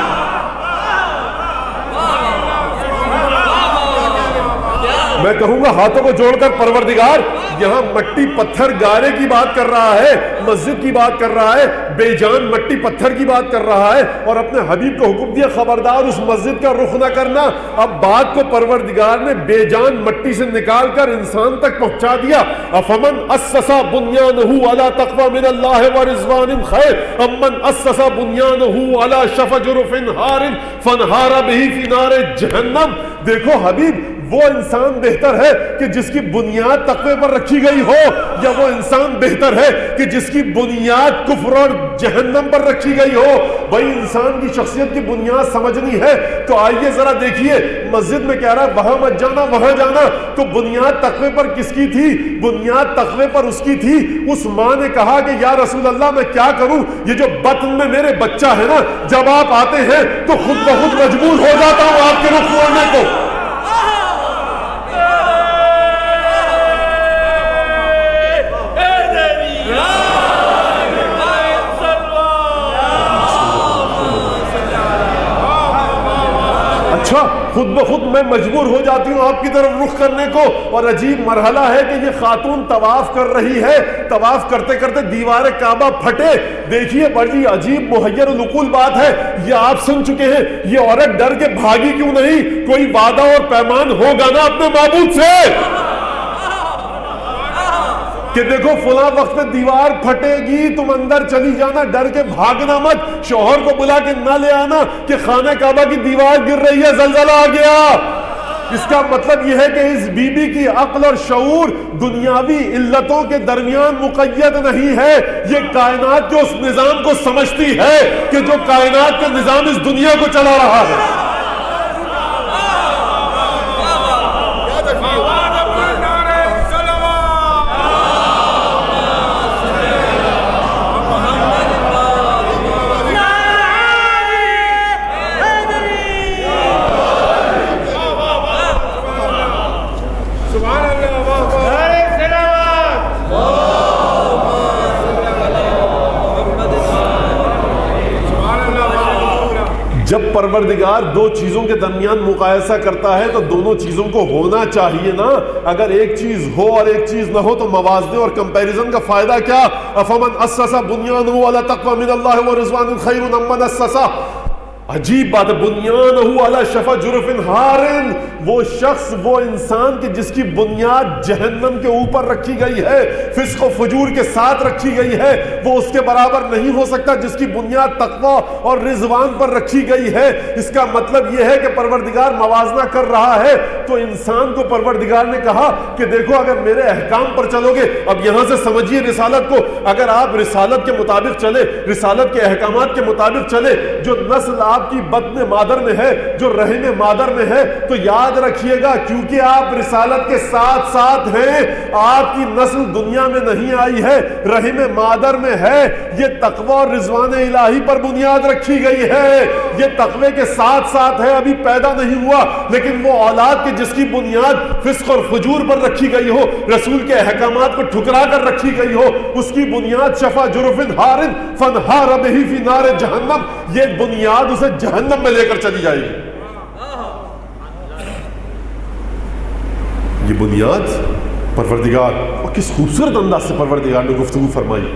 میں کہوں گا ہاتھوں کو جوڑ کر پروردگار یہاں مٹی پتھر گارے کی بات کر رہا ہے، مسجد کی بات کر رہا ہے، بے جان مٹی پتھر کی بات کر رہا ہے، اور اپنے حبیب کو حکم دیا خبردار اس مسجد کا رخ نہ کرنا. اب بات کو پروردگار نے بے جان مٹی سے نکال کر انسان تک پہنچا دیا. افمن اسس بنیانہ علی تقوی من اللہ ورضوان خیر امن اسس بنیانہ علی شفا جرف ہار فانہار بہ فی نار جہنم. دیکھو حبیب وہ انسان بہتر ہے کہ جس کی بنیاد تقوی پر رکھی گئی ہو، یا وہ انسان بہتر ہے کہ جس کی بنیاد کفر اور جہنم پر رکھی گئی ہو. بھائی انسان کی شخصیت کی بنیاد سمجھنی ہے تو آئیے ذرا دیکھیے مسجد میں کہہ رہا ہے وہاں مت جانا وہاں جانا، تو بنیاد تقوی پر کس کی تھی؟ بنیاد تقوی پر اس کی تھی. اس ماں نے کہا کہ یا رسول اللہ میں کیا کروں، یہ جو بطن میں میرے بچہ ہے نا جب آپ آتے ہیں تو خود بخود مجبور ہو جاتا ہوں آپ کے رخ موڑنے کو. خود بخود میں مجبور ہو جاتی ہوں آپ کی طرف رخ کرنے کو. اور عجیب مرحلہ ہے کہ یہ خاتون طواف کر رہی ہے، طواف کرتے کرتے دیوار کعبہ پھٹے. دیکھیے بڑی عجیب محیر العقول بات ہے. یہ آپ سن چکے ہیں، یہ عورت ڈر کے بھاگی کیوں نہیں؟ کوئی وعدہ اور پیمان ہوگا نا اپنے معبود سے کہ دیکھو فلاں وقت میں دیوار پھٹے گی، تم اندر چلی جانا، ڈر کے بھاگنا مت، شوہر کو بلا کے نہ لے آنا کہ خانہ کعبہ کی دیوار گر رہی ہے، زلزلہ آ گیا. اس کا مطلب یہ ہے کہ اس بی بی کی عقل اور شعور دنیاوی علتوں کے درمیان مقید نہیں ہے. یہ کائنات کے اس نظام کو سمجھتی ہے کہ جو کائنات کا نظام اس دنیا کو چلا رہا ہے. جب پروردگار دو چیزوں کے درمیان مقایسہ کرتا ہے تو دونوں چیزوں کو ہونا چاہیے نا. اگر ایک چیز ہو اور ایک چیز نہ ہو تو موازنے اور کمپیریزن کا فائدہ کیا؟ افمن اسس بنیانہ علی تقوی من اللہ ورضوان خیر ممن اسس. عجیب بات ہے. بنیانہ علی شفا جرف ہار، وہ شخص وہ انسان کہ جس کی بنیاد جہنم کے اوپر رکھی گئی ہے، فسق و فجور کے ساتھ رکھی گئی ہے، وہ اس کے برابر نہیں ہو سکتا جس کی بنیاد تقوی اور رضوان پر رکھی گئی ہے. اس کا مطلب یہ ہے کہ پروردگار موازنہ کر رہا ہے تو انسان کو پروردگار نے کہا کہ دیکھو اگر میرے احکام پر چلو گے. اب یہاں سے سمجھیے رسالت کو، اگر آپ رسالت کے مطابق چلے، رسالت کے احکامات کے مطابق چلے، جو نسل آپ کی بطن مادر میں ہے، جو رحم مادر میں ہے، تو یاد رکھیے گا کیونکہ آپ رسالت کے ساتھ ساتھ ہیں، آپ کی نسل دنیا میں نہیں آئی ہے، رحم مادر میں ہے. یہ تقوی اور رضوان الہی پر بنیاد رکھی گئی ہے. یہ تقوی کے ساتھ ساتھ ہے، ابھی پیدا نہیں ہوا، لیکن وہ اولاد کے جس کی بنیاد فسق اور فجور پر رکھی گئی ہو، رسول کے احکامات کو ٹھکرا کر رکھی گئی ہو، اس کی بنیاد شفا جرف ہار فانہار بہ فی نار جہنم. یہ بنیاد اسے جہنم میں لے کر چلی جائے گی. یہ بنیاد پروردگار، اور کس خوبصورت انداز سے پروردگار نے گفتگو فرمائی.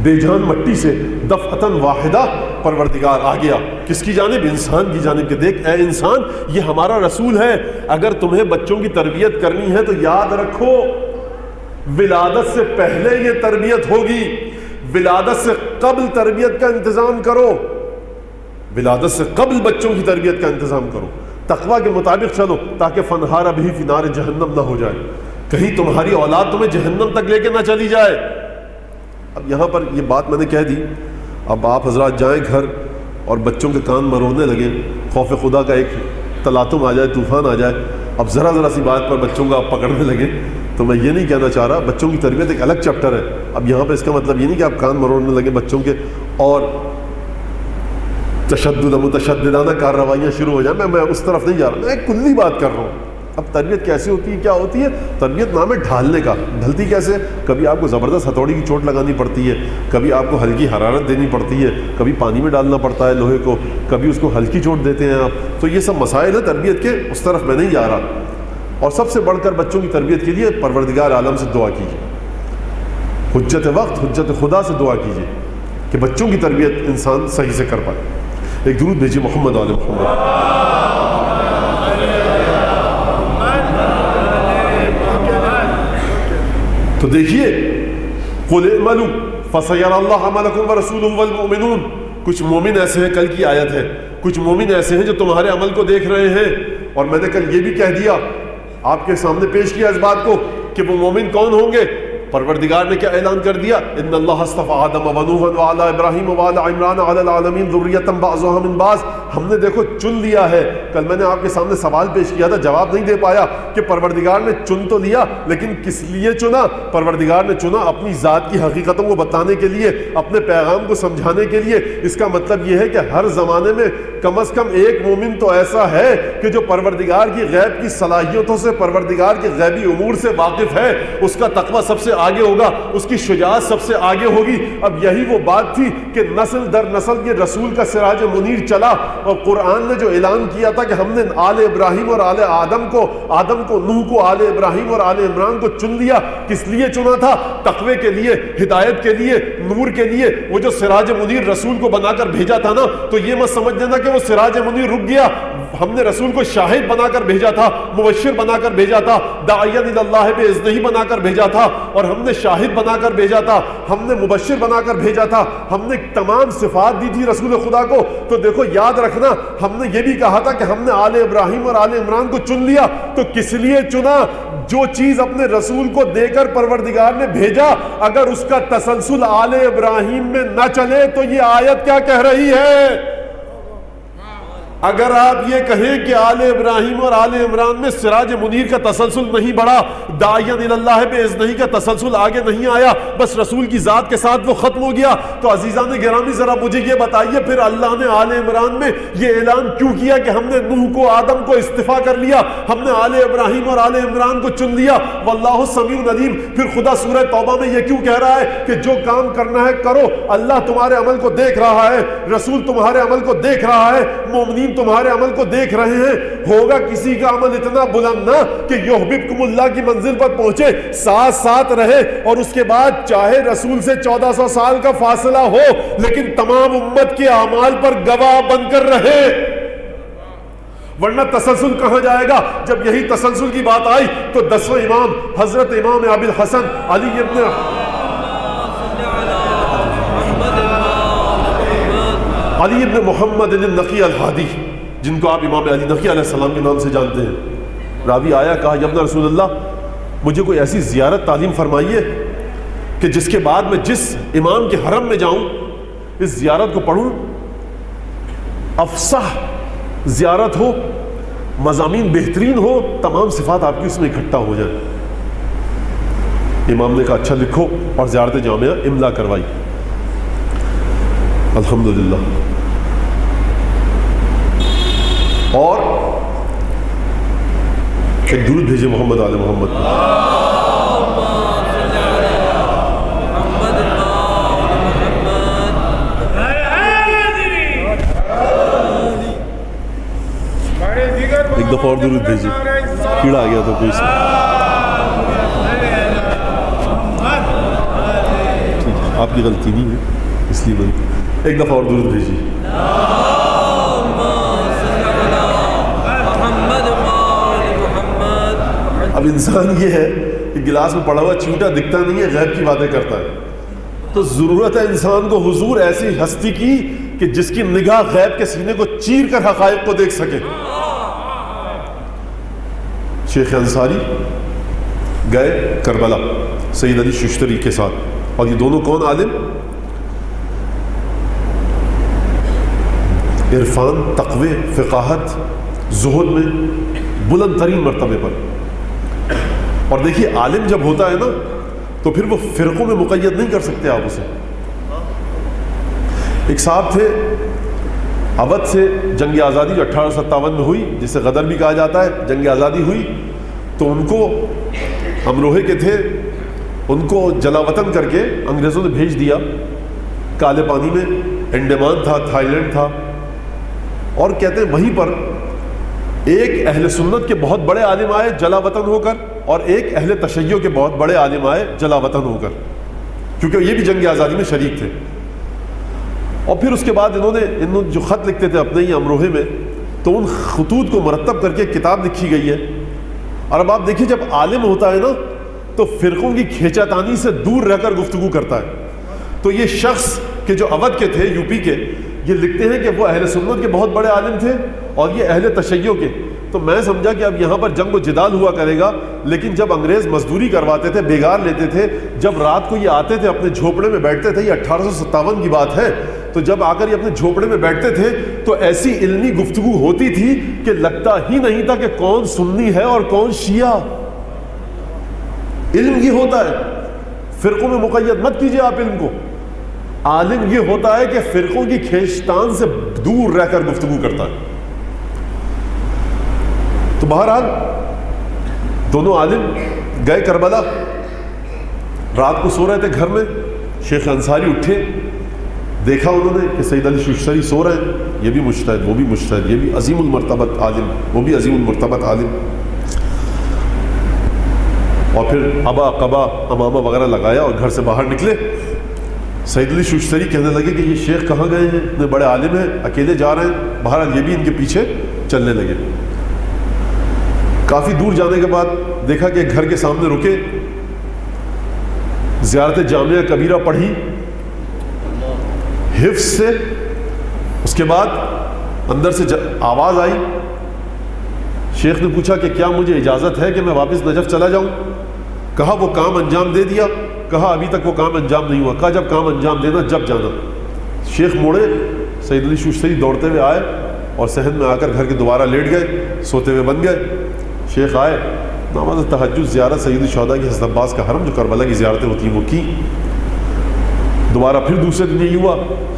بے جان مٹی سے دفعتاً واحدہ پروردگار آ گیا کس کی جانب؟ انسان کی جانب، کہ دیکھ اے انسان یہ ہمارا رسول ہے، اگر تمہیں بچوں کی تربیت کرنی ہے تو یاد رکھو ولادت سے پہلے یہ تربیت ہوگی، ولادت سے قبل تربیت کا انتظام کرو، ولادت سے قبل بچوں کی تربیت کا انتظام کرو، تقوی کے مطابق چلو تاکہ فنہارا بھی فی نار جہنم نہ ہو جائے، کہیں تمہاری اولاد تمہیں جہنم تک لے کے نہ چلی جائے۔ اب یہاں پر یہ بات میں نے کہہ دی، اب آپ حضرات جائیں گھر اور بچوں کے کان مروڑنے لگیں، خوف خدا کا ایک تلاطم آ جائے، طوفان آ جائے، اب ذرا سی بات پر بچوں کا آپ پکڑنے لگیں، تو میں یہ نہیں کہنا چاہ رہا، بچوں کی تربیت ایک الگ چیپٹر ہے۔ اب یہاں پہ اس کا مطلب یہ نہیں کہ آپ کان مروڑنے لگیں بچوں کے اور تشدد متشددانہ کارروائیاں شروع ہو جائیں، میں اس طرف نہیں جا رہا، میں ایک کلی بات کر رہا ہوں۔ اب تربیت کیسے ہوتی ہے، کیا ہوتی ہے؟ تربیت نام ہے ڈھالنے کا۔ ڈھلتی کیسے؟ کبھی آپ کو زبردست ہتھوڑی کی چوٹ لگانی پڑتی ہے، کبھی آپ کو ہلکی حرارت دینی پڑتی ہے، کبھی پانی میں ڈالنا پڑتا ہے لوہے کو، کبھی اس کو ہلکی چوٹ دیتے ہیں آپ، تو یہ سب مسائل ہیں تربیت کے، اس طرف میں نہیں جا رہا۔ اور سب سے بڑھ کر بچوں کی تربیت کے لیے پروردگار عالم سے دعا کیجیے، حجت وقت حجت خدا سے دعا کیجیے کہ بچوں کی تربیت انسان صحیح سے کر پائے۔ ایک درود بھیجیے محمد علیہ محمد۔ تو دیکھیے قُلْ اعْمَلُوا فَسَيَرَى اللَّهُ عَمَلَكُمْ وَرَسُولُهُ وَالْمُؤْمِنُونَ۔ کچھ مومن ایسے ہیں، کل کی آیت ہے، کچھ مومن ایسے ہیں جو تمہارے عمل کو دیکھ رہے ہیں، اور میں نے کل یہ بھی کہہ دیا، آپ کے سامنے پیش کیا اس بات کو کہ وہ مومن کون ہوں گے۔ پروردگار نے کیا اعلان کر دیا؟ ان اللہ اصطفى آدم ونوحا وعلى ابراہیم وعلى عمران على العالمین ذریۃ بعضها من بعض۔ ہم نے دیکھو چن لیا ہے۔ کل میں نے آپ کے سامنے سوال پیش کیا تھا، جواب نہیں دے پایا کہ پروردگار نے چن تو لیا لیکن کس لیے چنا؟ پروردگار نے چنا اپنی ذات کی حقیقتوں کو بتانے کے لیے، اپنے پیغام کو سمجھانے کے لیے۔ اس کا مطلب یہ ہے کہ ہر زمانے میں کم از کم ایک مومن تو ایسا ہے کہ جو پروردگار کی غیب کی صلاحیتوں سے، پروردگار کے غیبی امور سے واقف ہے، اس کا تقویٰ سب سے آگے ہوگا، اس کی شجاعت سب سے آگے ہوگی۔ اب یہی وہ بات تھی کہ نسل در نسل یہ رسول کا سراج منیر چلا، اور قرآن نے جو اعلان کیا تھا کہ ہم نے آل ابراہیم اور آل آدم کو، نوح کو، آل ابراہیم اور آل عمران کو چن لیا۔ کس لیے چنا تھا؟ تقوی کے لیے، ہدایت کے لیے، نور کے لیے۔ وہ جو سراج منیر رسول کو بنا کر بھیجا تھا نا، تو یہ مت سمجھ لینا کہ وہ سراج منیر رک گیا۔ ہم نے رسول کو شاہد بنا کر بھیجا تھا، مبشر بنا کر بھیجا تھا، داعیٰ الی اللہ باذنہ بنا کر بھیجا تھا، اور ہم نے شاہد بنا کر بھیجا تھا، ہم نے مبشر بنا کر بھیجا تھا، ہم نے تمام صفات دی تھی رسول خدا کو۔ تو دیکھو یاد رکھنا، ہم نے یہ بھی کہا تھا کہ ہم نے آل ابراہیم اور آل عمران کو چن لیا۔ تو کس لیے چنا؟ جو چیز اپنے رسول کو دے کر پروردگار نے بھیجا، اگر اس کا تسلسل آل ابراہیم میں نہ چلے تو یہ آیت کیا کہہ رہی ہے؟ اگر آپ یہ کہیں کہ آل ابراہیم اور آل عمران میں سراج منیر کا تسلسل نہیں بڑھا، داعیٰ الی اللہ باذنہ کا تسلسل آگے نہیں آیا، بس رسول کی ذات کے ساتھ وہ ختم ہو گیا، تو عزیزان گرامی ذرا مجھے یہ بتائیے پھر اللہ نے آل عمران میں یہ اعلان کیوں کیا کہ ہم نے نوح کو، آدم کو استفا کر لیا، ہم نے آل ابراہیم اور آل عمران کو چن لیا؟ واللہ سمیع علیم۔ پھر خدا سورہ توبہ میں یہ کیوں کہہ رہا ہے کہ جو کام کرنا ہے کرو، اللہ تمہارے عمل کو دیکھ رہا ہے، رسول تمہارے عمل کو دیکھ رہا ہے، مومنین تمہارے عمل کو دیکھ رہے ہیں۔ ہوگا کسی کا عمل اتنا بلند نہ کہ یحببکم اللہ کی منزل پر پہنچے، ساتھ ساتھ رہے، اور اس کے بعد چاہے رسول سے 1400 سال کا فاصلہ ہو لیکن تمام امت کے اعمال پر گواہ بن کر رہے۔ ورنہ تسلسل کہاں جائے گا؟ جب یہی تسلسل کی بات آئی تو 10واں امام حضرت امام ابی الحسن علی ابن محمد النقی الہادی، جن کو آپ امام علی نقی علیہ السلام کے نام سے جانتے ہیں، راوی آیا، کہا یا ابن رسول اللہ مجھے کوئی ایسی زیارت تعلیم فرمائیے کہ جس کے بعد میں جس امام کے حرم میں جاؤں اس زیارت کو پڑھوں، افصح زیارت ہو، مضامین بہترین ہو، تمام صفات آپ کی اس میں اکٹھا ہو جائیں۔ امام نے کہا اچھا لکھو، اور زیارت جامعہ املا کروائی۔ الحمدللہ۔ اور ایک درود بھیجے محمد آل محمد۔ ایک دفعہ اور درود بھیجیے، کیڑا آ گیا تھا کوئی سے۔ آپ کی غلطی نہیں ہے، اس لیے ایک دفعہ اور درود بھیجیے. اب انسان یہ ہے کہ گلاس میں پڑا ہوا چیوٹا دکھتا نہیں ہے، غیب کی باتیں کرتا ہے. تو ضرورت ہے انسان کو حضور ایسی ہستی کی کہ جس کی نگاہ غیب کے سینے کو چیر کر حقائق کو دیکھ سکے. شیخ انصاری گئے کربلا سید علی ششتری کے ساتھ، اور یہ دونوں کون عالم؟ عرفان، تقوی، فقاہت، زہد میں بلند ترین مرتبے پر. اور دیکھیے عالم جب ہوتا ہے نا تو پھر وہ فرقوں میں مقید نہیں کر سکتے آپ اسے. ایک صاحب تھے اودھ سے، جنگ آزادی جو 1857 میں ہوئی، جسے غدر بھی کہا جاتا ہے، جنگ آزادی ہوئی تو ان کو امروہے کے تھے، ان کو جلا وطن کر کے انگریزوں نے بھیج دیا کالے پانی میں. انڈیمان تھا، تھائی لینڈ تھا. اور کہتے ہیں وہیں پر ایک اہل سنت کے بہت بڑے عالم آئے جلا وطن ہو کر، اور ایک اہل تشیع کے بہت بڑے عالم آئے جلا وطن ہو کر، کیونکہ یہ بھی جنگ آزادی میں شریک تھے. اور پھر اس کے بعد انہوں نے جو خط لکھتے تھے اپنے ہی امروہے میں، تو ان خطوط کو مرتب کر کے کتاب لکھی گئی ہے. اور اب آپ دیکھیے جب عالم ہوتا ہے نا تو فرقوں کی کھینچا تانی سے دور رہ کر گفتگو کرتا ہے. تو یہ شخص کہ جو اودھ کے تھے، یو پی کے، یہ لکھتے ہیں کہ وہ اہل سنت کے بہت بڑے عالم تھے اور یہ اہل تشیع کے. تو میں سمجھا کہ اب یہاں پر جنگ و جدال ہوا کرے گا. لیکن جب انگریز مزدوری کرواتے تھے، بیگار لیتے تھے، جب رات کو یہ آتے تھے اپنے جھوپڑے میں بیٹھتے تھے، یہ 1857 کی بات ہے، تو جب آ کر یہ اپنے جھوپڑے میں بیٹھتے تھے تو ایسی علمی گفتگو ہوتی تھی کہ لگتا ہی نہیں تھا کہ کون سنی ہے اور کون شیعہ. علم یہ ہوتا ہے، فرقوں میں مقید مت کیجئے آپ علم کو. عالم یہ ہوتا ہے کہ فرقوں کی کھینچتان سے دور رہ کر گفتگو کرتا ہے. تو بہرحال دونوں عالم گئے کربلا، رات کو سو رہے تھے گھر میں. شیخ انصاری اٹھے، دیکھا انہوں نے کہ سید علی ششتری سو رہے ہیں، یہ بھی مجتہد، وہ بھی مجتہد، یہ بھی عظیم المرتبت عالم، وہ بھی عظیم المرتبت عالم. اور پھر ابا قبا امامہ وغیرہ لگایا اور گھر سے باہر نکلے. سید علی ششتری کہنے لگے کہ یہ شیخ کہاں گئے ہیں، اتنے بڑے عالم ہیں، اکیلے جا رہے ہیں. بہرحال یہ بھی ان کے پیچھے چلنے لگے. کافی دور جانے کے بعد دیکھا کہ گھر کے سامنے رکے، زیارت جامعہ کبیرہ پڑھی حفظ سے. اس کے بعد اندر سے آواز آئی. شیخ نے پوچھا کہ کیا مجھے اجازت ہے کہ میں واپس نجف چلا جاؤں؟ کہا وہ کام انجام دے دیا؟ کہا ابھی تک وہ کام انجام نہیں ہوا. کہا جب کام انجام دینا جب جانا. شیخ موڑے، سید علی ششتری دوڑتے ہوئے آئے اور صحن میں آ کر گھر کے دوبارہ لیٹ گئے، سوتے ہوئے بن گئے. شیخ آئے، نماز تہجد زیارت سید الشہداء کی حضرت عباس کا حرم جو کربلا کی زیارتیں ہوتی ہیں وہ کی. دوبارہ پھر دوسرے دن یہی ہوا،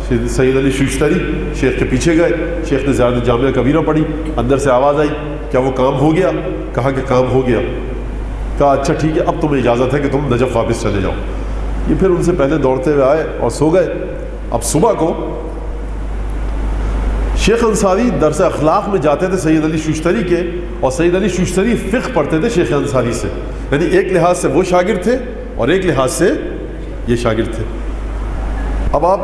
سید علی ششتری شیخ کے پیچھے گئے. شیخ نے زیارت جامعہ کبیرہ پڑھی. اندر سے آواز آئی، کیا وہ کام ہو گیا؟ کہا کہ کام ہو گیا. کہا اچھا ٹھیک ہے، اب تمہیں اجازت ہے کہ تم نجف واپس چلے جاؤ. یہ پھر ان سے پہلے دوڑتے ہوئے آئے اور سو گئے. اب صبح کو شیخ انصاری درس اخلاق میں جاتے تھے سید علی ششتری کے، اور سید علی ششتری فقہ پڑھتے تھے شیخ انصاری سے. یعنی ایک لحاظ سے وہ شاگرد تھے اور ایک لحاظ سے یہ شاگرد تھے. اب آپ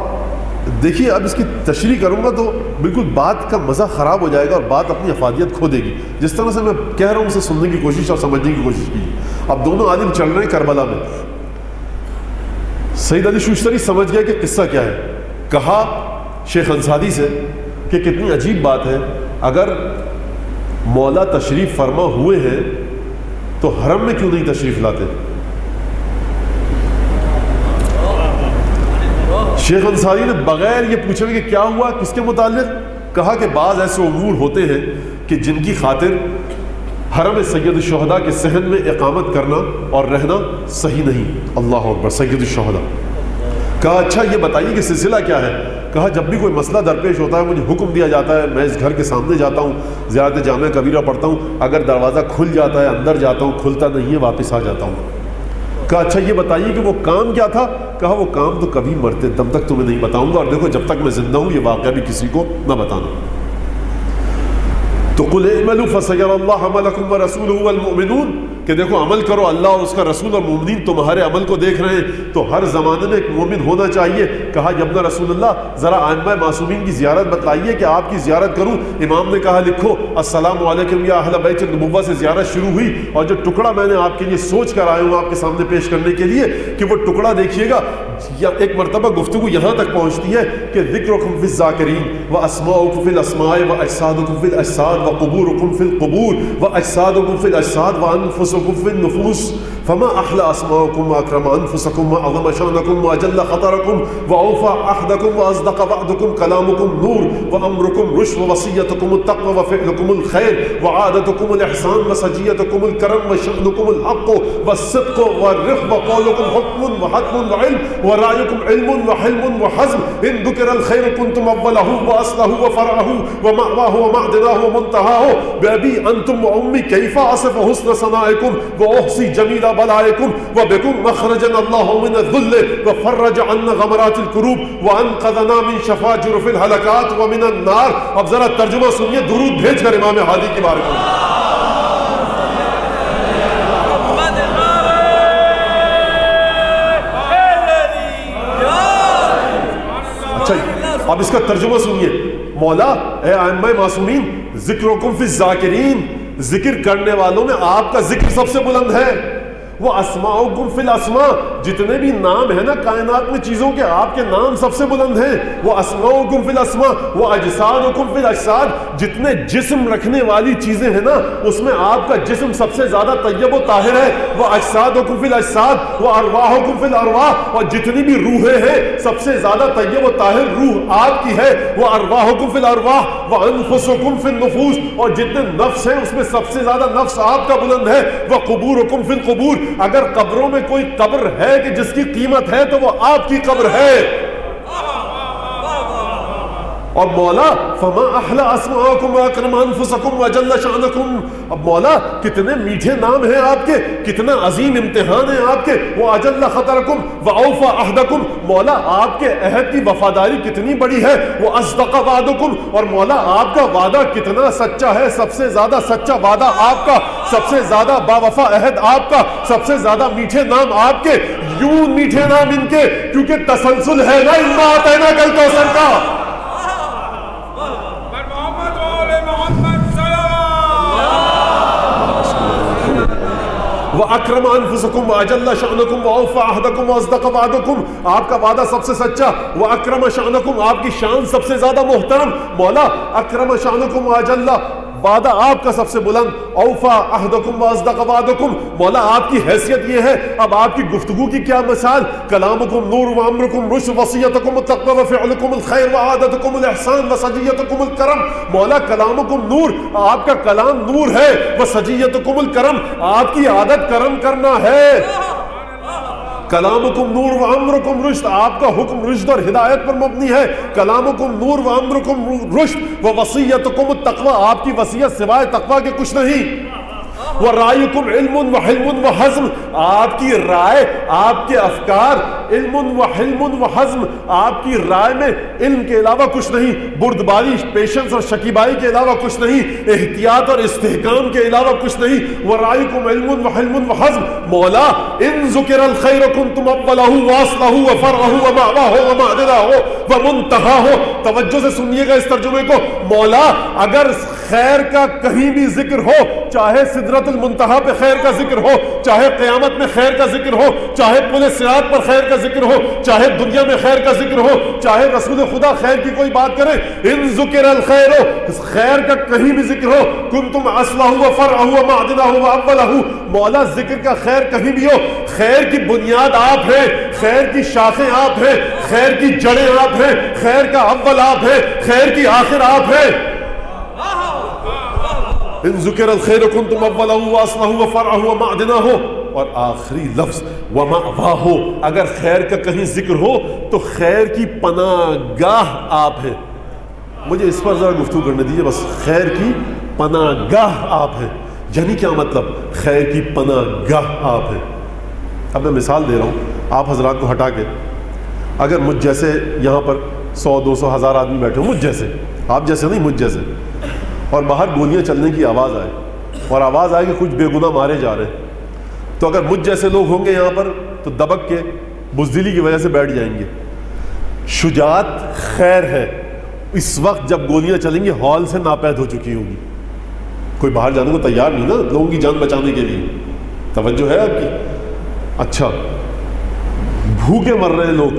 دیکھیے، اب اس کی تشریح کروں گا تو بالکل بات کا مزہ خراب ہو جائے گا اور بات اپنی افادیت کھو دے گی. جس طرح سے میں کہہ رہا ہوں اسے سننے کی کوشش اور سمجھنے کی کوشش کی. اب دونوں عالم چل رہے ہیں کربلا میں. سید علی ششتری سمجھ گئے کہ قصہ کیا ہے. کہا شیخ انصاری سے کہ کتنی عجیب بات ہے، اگر مولا تشریف فرما ہوئے ہیں تو حرم میں کیوں نہیں تشریف لاتے؟ شیخ انصاری نے بغیر یہ پوچھے کہ کیا ہوا، کس کے متعلق، کہا کہ بعض ایسے امور ہوتے ہیں کہ جن کی خاطر حرم سید الشہداء کے صحن میں اقامت کرنا اور رہنا صحیح نہیں. اللہ اکبر، سید الشہداء. کہا اچھا یہ بتائیے کہ سلسلہ کیا ہے؟ کہا جب بھی کوئی مسئلہ درپیش ہوتا ہے مجھے حکم دیا جاتا ہے، میں اس گھر کے سامنے جاتا ہوں، زیارت جامعہ کبیرہ پڑھتا ہوں، اگر دروازہ کھل جاتا ہے اندر جاتا ہوں، کھلتا نہیں ہے واپس آ جاتا ہوں. کہا اچھا یہ بتائیے کہ وہ کام کیا تھا؟ کہا وہ کام تو کبھی مرتے دم تک تمہیں نہیں بتاؤں گا، اور دیکھو جب تک میں زندہ ہوں یہ واقعہ بھی کسی کو نہ بتانا. تو قل اعملوا فسيرى الله عملكم ورسوله والمؤمنون. کہ دیکھو عمل کرو، اللہ اور اس کا رسول اور مومنین تمہارے عمل کو دیکھ رہے ہیں، تو ہر زمانے میں ایک مومن ہونا چاہیے۔ کہا ابن رسول اللہ ذرا ائمہ معصومین کی زیارت بتلائیے کہ آپ کی زیارت کروں۔ امام نے کہا لکھو السلام علیکم یا اہل بیت النبوہ سے زیارت شروع ہوئی، اور جو ٹکڑا میں نے آپ کے لیے سوچ کر آیا ہوں آپ کے سامنے پیش کرنے کے لیے کہ وہ ٹکڑا دیکھیے گا، ایک مرتبہ گفتگو یہاں تک پہنچتی ہے کہ ذکرکم فی الذاکرین و اسماؤکم فی الاسماء و اجسادکم فی الاجساد و قبورکم فی القبور و اجسادکم فی الاجساد و انفسکم فی النفوس فما احلى اسماءکم واکرم انفسکم واعظم شانکم واجل خطرکم واوفى عهدکم واصدق وعدکم کلامکم نور وامرکم رشد ووصیتکم التقوى وفعلکم الخیر وعادتکم الاحسان وسجیتکم الکرم وشأنکم الحق والصدق والرفق وقولکم حکم وحتم وعلم ورائكم علم وحلم وحزم إن ذكر الخير كنتم أوله وأصله وفرعه ومأواه ومعدناه ومنتهاه بأبي أنتم وأمي كيف أصف حسن صنائكم وأحصي جميل بلائكم وبكم مخرجا الله من الذل وفرج عنا غمرات الكروب وأنقذنا من شفاجر في الهلكات ومن النار۔ اب ذرا ترجمہ سنیے درود بھیج کر امام ہادی کی بارگاہ میں۔ اب اس کا ترجمہ سنیے، مولا اے ائمہ معصومین ذکرکم فی الذاکرین، ذکر کرنے والوں میں آپ کا ذکر سب سے بلند ہے، وہ اسماؤکم فی الاسماء، جتنے بھی نام ہیں نا کائنات میں چیزوں کے آپ کے نام سب سے بلند ہیں، وہ اسماؤکم فی الاسماء وہ اجسادکم فی الاجساد، جتنے جسم رکھنے والی چیزیں ہیں نا اس میں آپ کا جسم سب سے زیادہ طیب و طاہر ہے، وہ اجسادکم فی الاجساد وہ ارواحکم فی الارواح، اور جتنی بھی روحیں ہیں سب سے زیادہ طیب و طاہر روح آپ کی ہے، وہ ارواحکم فی الارواح وہ انفسکم فی النفوس، اور جتنے نفس ہیں اس میں سب سے زیادہ نفس آپ کا بلند ہے، وہ قبورکم فی القبور، اگر قبروں میں کوئی قبر ہے کہ جس کی قیمت ہے تو وہ آپ کی قبر ہے۔ اور مولا فما احلى اسماءکم واکرم انفسکم واجل شانکم، اب مولا کتنے میٹھے نام ہیں آپ کے، کتنا عظیم امتحان ہے آپ کے، وہ اجل خطرکم واوفى عہدکم، مولا آپ کے عہد کی وفاداری کتنی بڑی ہے، وہ اصدق وعدکم، اور مولا آپ کا وعدہ کتنا سچا ہے، سب سے زیادہ سچا وعدہ آپ کا، سب سے زیادہ باوفا عہد آپ کا، سب سے زیادہ میٹھے نام آپ کے، یوں میٹھے نام ان کے کیونکہ تسلسل ہے نا انا اعطیناک الکوثر کا۔ وَأَكْرَمَ أَنفُسَكُمْ وَأَجَلَّ شَأْنَكُمْ وَأَوْفَى عَهْدَكُمْ وَأَصْدَقَ وَعْدَكُمْ، آپ کا وعدہ سب سے سچا، وَأَكْرَمَ شَأْنَكُمْ آپ کی شان سب سے زیادہ محترم، مولا اکرم شانکم وَأَجَلَّ وعدہ آپ کا سب سے بلند، اوفا عہدکم واصدق وعدکم، مولا آپ کی حیثیت یہ ہے۔ اب آپ کی گفتگو کی کیا مثال، کلامکم نور وامرکم رشد وصیتکم التقوی وفعلکم الخیر وعادتکم الاحسان وسجیتکم الکرم، مولا کلامکم نور، آپ کا کلام نور ہے، وسجیتکم الکرم آپ کی عادت کرم کرنا ہے، کلامکم نور و امرکم رشد آپ کا حکم رشد اور ہدایت پر مبنی ہے، کلامکم نور و امرکم رشد و وصیتکم التقوی آپ کی وصیت سوائے تقوی کے کچھ نہیں، ورائکم علم و حلم و حزم آپ کی رائے آپ کے افکار، علم و حلم و حزم آپ کی رائے میں علم کے علاوہ کچھ نہیں، بردباری پیشنس اور شکیبائی کے علاوہ کچھ نہیں، احتیاط اور استحکام کے علاوہ کچھ نہیں، ورائکم علم و حلم و حزم، مولا ان ذکر الخیر کنتم اولہ واصلہ وفرعہ ومأواہ ومعدنہ ومنتہاہ، توجہ سے سنیے گا اس ترجمے کو، مولا اگر خیر کا کہیں بھی ذکر ہو، چاہے سدرۃ المنتہا پہ خیر کا ذکر ہو، چاہے قیامت میں خیر کا ذکر ہو، چاہے پل صراط پر خیر کا ذکر ہو، چاہے دنیا میں خیر کا ذکر ہو، چاہے رسول خدا خیر کی کوئی بات کرے، ان ذکر الخیر خیر کا کہیں بھی ذکر ہو، کنتم اصلہ و فرعہ و معدنہ و اولہ، مولا ذکر کا خیر کہیں بھی ہو، خیر کی بنیاد آپ ہیں، خیر کی شاخیں آپ ہیں، خیر کی جڑیں آپ ہیں، خیر کا اول آپ ہیں، خیر کی آخر آپ ہیں، ان ذکر الخیر کنتم اولہ واصلہ وفرعہ ومعدنہ، اور آخری لفظ ومأواہ، اگر خیر کا کہیں ذکر ہو تو خیر کی پناہ گاہ آپ ہیں، مجھے اس پر ذرا گفتگو کرنے دیجیے بس، خیر کی پناہ گاہ آپ ہیں، یعنی کیا مطلب، خیر کی پناہ گاہ آپ ہیں۔ اب میں مثال دے رہا ہوں آپ حضرات کو ہٹا کے، اگر مجھ جیسے یہاں پر 100 200 1000 آدمی بیٹھے ہوں، مجھ جیسے، آپ جیسے نہیں، مجھ جیسے، اور باہر گولیاں چلنے کی آواز آئے، اور آواز آئے کہ کچھ بے گناہ مارے جا رہے ہیں، تو اگر مجھ جیسے لوگ ہوں گے یہاں پر تو دبک کے بزدلی کی وجہ سے بیٹھ جائیں گے. شجاعت خیر ہے اس وقت جب گولیاں چلیں گی ہال سے ناپید ہو چکی ہوگی, کوئی باہر جانے کو تیار نہیں نا لوگوں کی جان بچانے کے لیے. توجہ ہے آپ کی؟ اچھا, بھوکے مر رہے لوگ,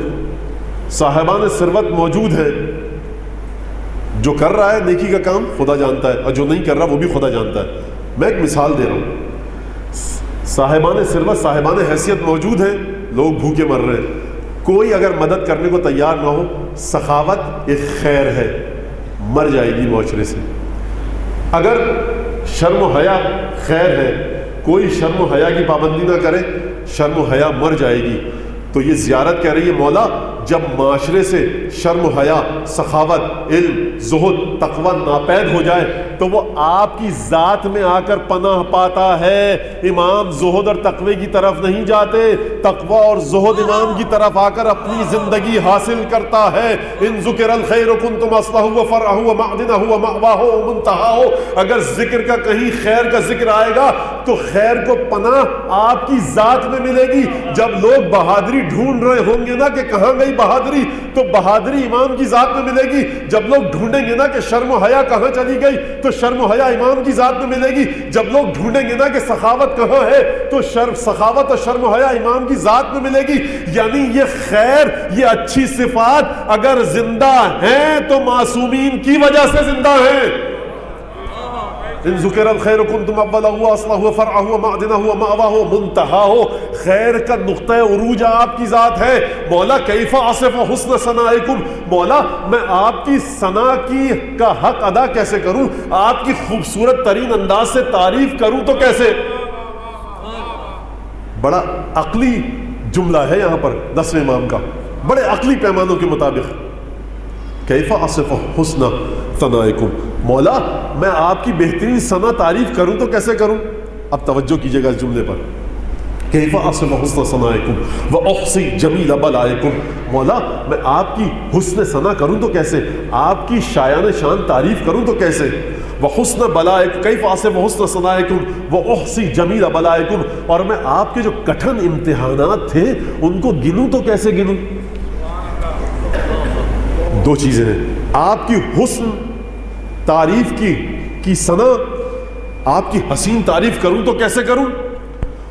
صاحبان ثروت موجود ہیں, جو کر رہا ہے نیکی کا کام خدا جانتا ہے, اور جو نہیں کر رہا وہ بھی خدا جانتا ہے. میں ایک مثال دے رہا ہوں, صاحبان ثروت صاحبان حیثیت موجود ہیں, لوگ بھوکے مر رہے ہیں, کوئی اگر مدد کرنے کو تیار نہ ہو, سخاوت ایک خیر ہے, مر جائے گی معاشرے سے. اگر شرم و حیا خیر ہے, کوئی شرم و حیا کی پابندی نہ کرے, شرم و حیا مر جائے گی. تو یہ زیارت کہہ رہی ہے مولا جب معاشرے سے شرم و حیا, سخاوت, علم, زہد, تقوی ناپید ہو جائے تو وہ آپ کی ذات میں آ کر پناہ پاتا ہے. امام زہد اور تقوی کی طرف نہیں جاتے, تقوی اور زہد امام کی طرف آ کر اپنی زندگی حاصل کرتا ہے. ان ذکر الخیر کنتم اصلہ و فرعہ و معدنہ و مأواہ و منتہاہ. اگر ذکر کا کہیں خیر کا ذکر آئے گا تو خیر کو پناہ آپ کی ذات میں ملے گی. جب لوگ بہادری ڈھونڈ رہے ہوں گے نا کہ کہاں گئی بہادری, تو بہادری امام کی ذات میں ملے گی. جب لوگ ڈھونڈیں گے نا کہ شرم و حیا کہاں چلی گئی تو شرم و حیا امام کی ذات میں ملے گی. جب لوگ ڈھونڈیں گے نا کہ سخاوت کہاں ہے تو سخاوت اور شرم و حیا امام کی ذات میں ملے گی. یعنی یہ خیر, یہ اچھی صفات اگر زندہ ہیں تو معصومین کی وجہ سے زندہ ہیں. ان ذکر الخیر کنتم اولہ و اصلہ و فرعہ و معدنہ و مأواہ و منتہاہ. خیر کا نقطہ عروج آپ کی ذات ہے. مولا کیف اصف حسن ثنائکم, مولا میں آپ کی ثنا کی کا حق ادا کیسے کروں, آپ کی خوبصورت ترین انداز سے تعریف کروں تو کیسے. بڑا عقلی جملہ ہے یہاں پر 10ویں امام کا, بڑے عقلی پیمانوں کے مطابق. کیف اصف حسن ثنائکم, مولا میں آپ کی بہترین ثنا تعریف کروں تو کیسے کروں. اب توجہ کیجئے گا اس جملے پر. کیف اصف حسن ثنائکم واحصی جمیل بلائکم, مولا میں آپ کی حسن ثنا کروں تو کیسے, آپ کی شایان شان تعریف کروں تو کیسے. وحسن بلائکم کیف اصف حسن ثنائکم واحصی جمیل بلائکم, اور میں آپ کے جو کٹھن امتحانات تھے ان کو گنوں تو کیسے گنوں. دو چیزیں ہیں, آپ کی حسن تعریف کی ثنا, آپ کی حسین تعریف کروں تو کیسے کروں,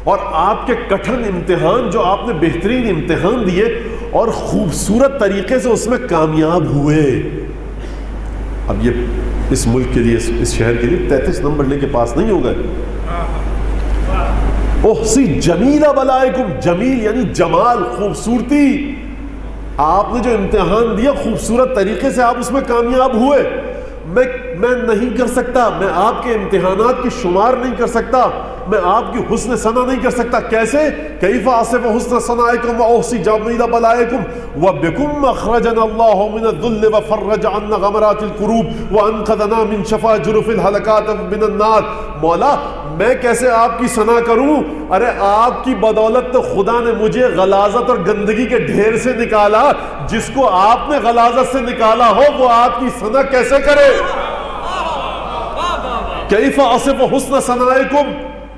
اور آپ کے کٹھن امتحان جو آپ نے بہترین امتحان دیے اور خوبصورت طریقے سے اس میں کامیاب ہوئے. اب یہ اس ملک کے لیے, اس شہر کے لیے 33 نمبر لے کے پاس نہیں ہوگا. احصی جمیل بلائکم, جمیل یعنی جمال, خوبصورتی. آپ نے جو امتحان دیا خوبصورت طریقے سے آپ اس میں کامیاب ہوئے. میں نہیں کر سکتا, میں آپ کے امتحانات کی شمار نہیں کر سکتا, میں آپ کی حسن ثنا نہیں کر سکتا. کیسے؟ کیف اصف حسن ثنائکم واحصی جمیل بلائکم وبکم اخرجنا اللہ من الذل وفرج عنا غمرات الکروب وانقذنا من شفا جرف الہلکات من النار. مولا میں کیسے آپ کی ثنا کروں, ارے آپ کی بدولت تو خدا نے مجھے غلاظت اور گندگی کے ڈھیر سے نکالا. جس کو آپ نے غلاظت سے نکالا ہو وہ آپ کی ثنا کیسے کرے. کیف اصف حسن ثنائکم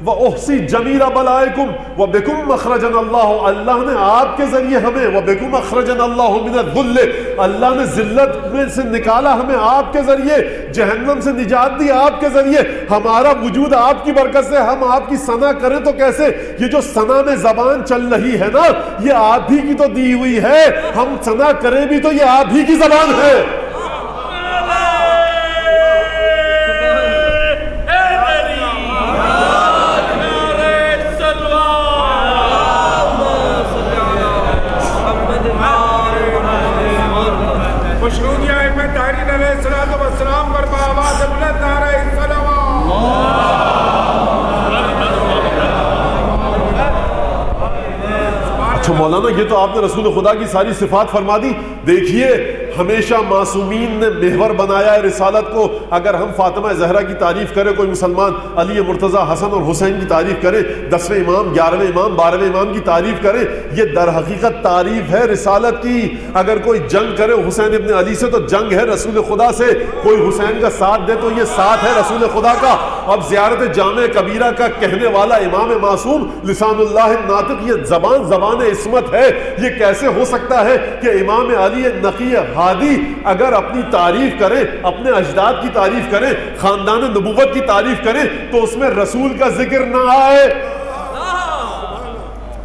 وَأُحْصِي جَمِيلَ بَلَائِكُمْ وَبِكُمْ مَخْرَجَنَ اللَّهُ, اللہ نے آپ کے ذریعے ہمیں وَبِكُمْ مَخْرَجَنَ اللَّهُ مِنَ الذُّلِّ, اللہ نے ذلت میں سے نکالا ہمیں آپ کے ذریعے, جہنم سے نجات دی آپ کے ذریعے. ہمارا وجود آپ کی برکت سے, ہم آپ کی ثنا کریں تو کیسے. یہ جو ثنا میں زبان چل رہی ہے نا یہ آپ ہی کی تو دی ہوئی ہے, ہم ثنا کریں بھی تو یہ آپ ہی کی زبان ہے. مولانا یہ تو آپ نے رسول خدا کی ساری صفات فرما دی. دیکھیے ہمیشہ معصومین نے محور بنایا ہے رسالت کو. اگر ہم فاطمہ زہرا کی تعریف کرے کوئی مسلمان, علی مرتضیٰ, حسن اور حسین کی تعریف کرے, 10ویں امام, 11ویں امام, 12ویں امام کی تعریف کرے, یہ در حقیقت تعریف ہے رسالت کی. اگر کوئی جنگ کرے حسین ابن علی سے تو جنگ ہے رسول خدا سے, کوئی حسین کا ساتھ دے تو یہ ساتھ ہے رسول خدا کا. اب زیارت جامع کبیرہ کا کہنے والا امام معصوم لسان اللہ ناطق، یہ زبان عصمت ہے، یہ کیسے ہو سکتا ہے کہ امام علی نقی ہادی اگر اپنی تعریف کریں، اپنے اجداد کی تعریف کریں، خاندان نبوت کی تعریف کریں تو اس میں رسول کا ذکر نہ آئے؟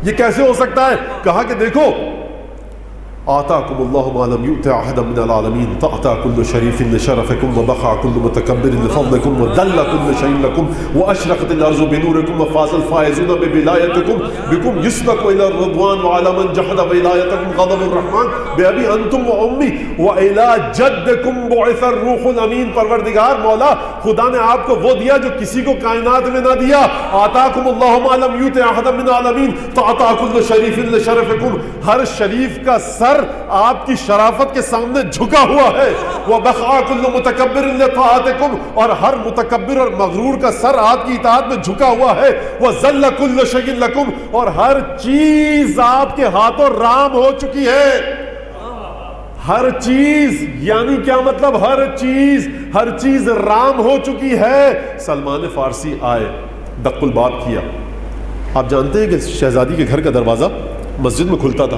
یہ کیسے ہو سکتا ہے؟ کہا کہ دیکھو آتاکم اللہ ما لم یؤت احدا من العالمین فاعطى كل شریف لشرفکم وبخع كل متکبر لفضلکم وذل كل شیء لکم واشرقت الارض بنورکم وفاز الفائزون بولایتکم بکم یسبق الى الرضوان وعلى من جحد ولایتکم غضب الرحمن بابی انتم وامی والى جدکم بعث الروح الامین۔ پروردگار مولا خدا نے آپ کو وہ دیا جو کسی کو کائنات میں نہ دیا۔ آتاکم اللہ ما لم یؤت احدا من العالمین فاعطى كل شریف لشرفکم، ہر شریف کا سر آپ کی شرافت کے سامنے جھکا ہوا ہے۔ وَبَخَعَ كُلُّ مُتَكَبِّرٍ لِطَاعَتِكُمْ، اور ہر متکبر اور مغرور کا سر آپ کی اطاعت میں جھکا ہوا ہے۔ وَذَلَّ كُلُّ شَيْءٍ لَكُمْ، اور ہر چیز آپ کے ہاتھوں رام ہو چکی ہے۔ ہر چیز یعنی کیا مطلب؟ ہر چیز رام ہو چکی ہے۔ سلمان فارسی آئے، دق الباب کیا۔ آپ جانتے ہیں کہ شہزادی کے گھر کا دروازہ مسجد میں کھلتا تھا۔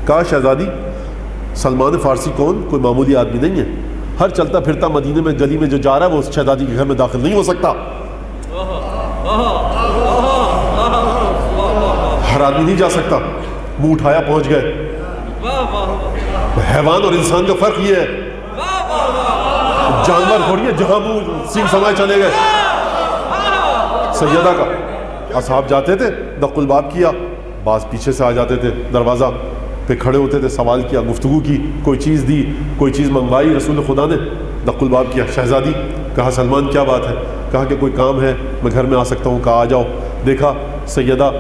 کہا شہزادی سلمان فارسی کون؟ کوئی معمولی آدمی نہیں ہے، ہر چلتا پھرتا مدینے میں گلی میں جو جا رہا ہے وہ اس شہزادی کے گھر میں داخل نہیں ہو سکتا۔ ہر آدمی نہیں جا سکتا۔ منہ اٹھایا، پہنچ گئے۔ حیوان اور انسان کا فرق یہ ہے، جانور تھوڑی ہے جہاں منہ سینگ سمائے چلے گئے۔ سیدہ کا اصحاب جاتے تھے، دق الباب کیا، بعض پیچھے سے آ جاتے تھے، دروازہ پہ کھڑے ہوتے تھے، سوال کیا، گفتگو کی، کوئی چیز دی، کوئی چیز منگوائی رسول خدا نے، دق الباب کیا۔ شہزادی کہا سلمان کیا بات ہے؟ کہا کہ کوئی کام ہے، میں گھر میں آ سکتا ہوں؟ کہا آ جاؤ۔ دیکھا سیدہ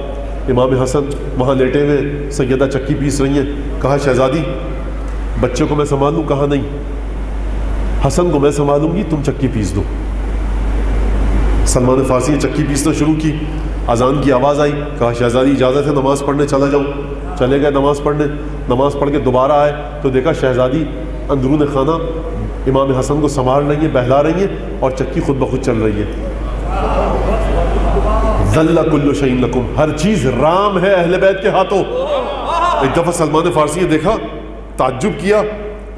امام حسن وہاں لیٹے ہوئے، سیدہ چکی پیس رہی ہیں۔ کہا شہزادی بچے کو میں سنبھالوں؟ کہا نہیں، حسن کو میں سنبھالوں گی، تم چکی پیس دو۔ سلمان فارسی نے چکی پیسنا شروع کی، اذان کی آواز آئی۔ کہا شہزادی اجازت ہے نماز پڑھنے چلا جاؤں؟ چلے گئے نماز پڑھنے۔ نماز پڑھ کے دوبارہ آئے تو دیکھا شہزادی اندرون خانہ امام حسن کو سنبھال رہی ہیں، بہلا رہی ہیں، اور چکی خود بخود چل رہی ہے۔ ذل کل شیء لکم، ہر چیز رام ہے اہل بیت کے ہاتھوں۔ ایک دفعہ سلمان فارسی نے دیکھا، تعجب کیا،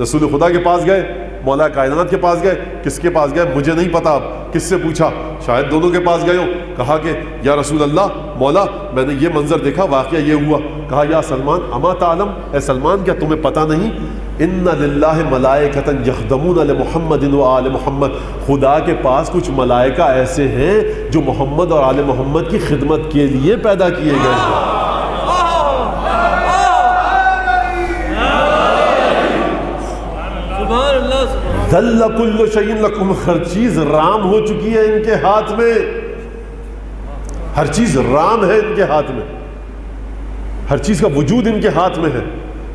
رسول خدا کے پاس گئے، مولا کائنات کے پاس گئے۔ کس کے پاس گئے مجھے نہیں پتا، کس سے پوچھا؟ شاید دونوں کے پاس گئے ہو۔ کہا کہ یا رسول اللہ، مولا میں نے یہ منظر دیکھا، واقعہ یہ ہوا۔ کہا یا سلمان اما تعلم، اے سلمان کیا تمہیں پتہ نہیں؟ ان للہ ملائکۃ یخدمون لمحمد و آل محمد، خدا کے پاس کچھ ملائکہ ایسے ہیں جو محمد اور آل محمد کی خدمت کے لیے پیدا کیے گئے ہیں۔ ذل کل شیء لکم، ہر چیز رام ہو چکی ہے ان کے ہاتھ میں، ہر چیز رام ہے ان کے ہاتھ میں، ہر چیز کا وجود ان کے ہاتھ میں ہے۔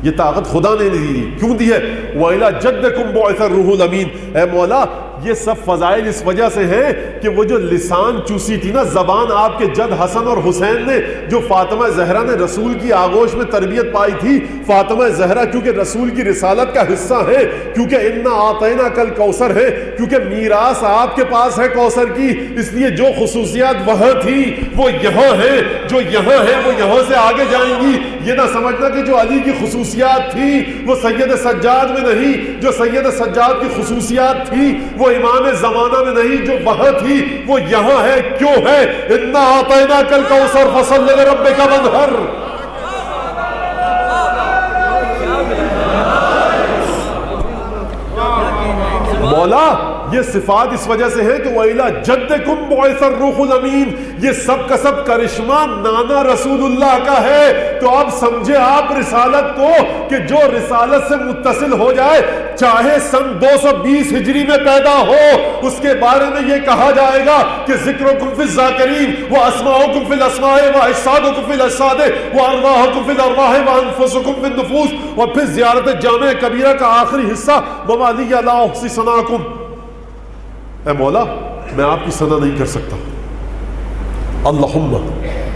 یہ طاقت خدا نے نہیں دی، کیوں دی ہے؟ وَإِلَىٰ جَدِّكُمْ بُعِثَ الرُّوحُ الْأَمِينُ، اے مولا یہ سب فضائل اس وجہ سے ہیں کہ وہ جو لسان چوسی تھی نا، زبان آپ کے جد حسن اور حسین نے، جو فاطمہ زہرا نے رسول کی آغوش میں تربیت پائی تھی، فاطمہ زہرا کیونکہ رسول کی رسالت کا حصہ ہے، کیونکہ اِنَّا أَعْطَيْنَاكَ الْكَوْثَرَ ہے، کیونکہ میراث آپ کے پاس ہے کوثر کی، اس لیے جو خصوصیات وہاں تھی وہ یہاں ہیں، جو یہاں ہے وہ یہاں سے آگے جائیں گی۔ یہ نہ سمجھنا کہ جو علی کی خصوصیات تھی وہ سید سجاد میں نہیں، جو سید سجاد کی خصوصیات تھی وہ امام زمانہ میں نہیں، جو وہاں تھی وہ یہاں ہے۔ کیوں ہے؟ اِنَّا أَعْطَيْنَاكَ الْكَوْثَرَ فَصَلِّ لِرَبِّكَ وَانْحَرْ۔ مولا یہ صفات اس وجہ سے ہے کہ وَإِلَىٰ جَدِّكُمْ بُعِثَ الرُّوحُ الْأَمِينُ، یہ سب کا سب کرشمہ نانا رسول اللہ کا ہے۔ تو اب سمجھے آپ رسالت کو کہ جو رسالت سے متصل ہو جائے، چاہے سن 220 ہجری میں پیدا ہو، اس کے بارے میں یہ کہا جائے گا کہ ذکرکم فی الذاکرین واسماؤکم فی الاسماء واجسادکم فی الاجساد وارواحکم فی الارواح وانفسکم فی النفوس۔ اور پھر زیارت جامع کبیرہ کا آخری حصہ وَمَا لِیَ لَا أُحْصِی ثَنَاءَکُم، اے مولا میں آپ کی ثنا نہیں کر سکتا، اللهم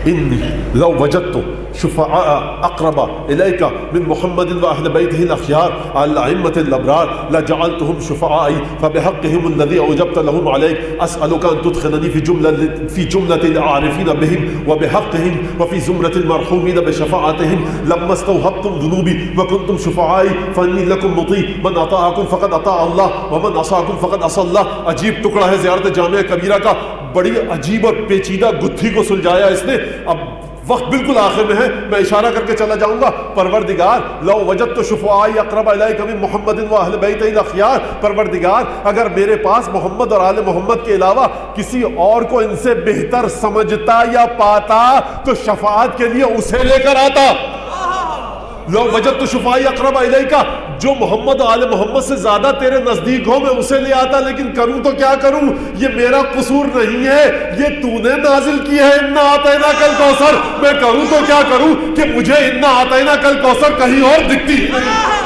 إني لو وجدت شفعاء أقرب إليك من محمد وأهل بيته الأخيار على الأئمة الأبرار لجعلتهم شفعائي فبحقهم الذي أوجبت لهم عليك أسألك أن تدخلني في جملة العارفين بهم وبحقهم وفي زمرة المرحومين بشفاعتهم لما استوهبتم ذنوبي وكنتم شفعائي فإني لكم مطيع من أطاعكم فقد أطاع الله ومن عصاكم فقد عصى الله. عجیب ٹکڑا ہے زیارت جامعہ کبیرہ کا, بڑی عجیب اور پیچیدہ گتھی کو سلجھایا اس نے. اب وقت بالکل آخر میں ہے, میں اشارہ کر کے چلا جاؤں گا. پروردگار لو وجدت شفعائی اقرب الیک من محمد و اہل بیتہ الاخیار, پروردگار اگر میرے پاس محمد اور آل محمد کے علاوہ کسی اور کو ان سے بہتر سمجھتا یا پاتا تو شفاعت کے لیے اسے لے کر آتا. لو وجدت شفعائی اقرب الیک, جو محمد و آل محمد سے زیادہ تیرے نزدیک ہو میں اسے لے آتا, لیکن کروں تو کیا کروں, یہ میرا قصور نہیں ہے, یہ تو نے نازل کی ہے. انا اعطیناک الکوثر, میں کروں تو کیا کروں کہ مجھے انا اعطیناک الکوثر کہیں اور دکھتی نہیں.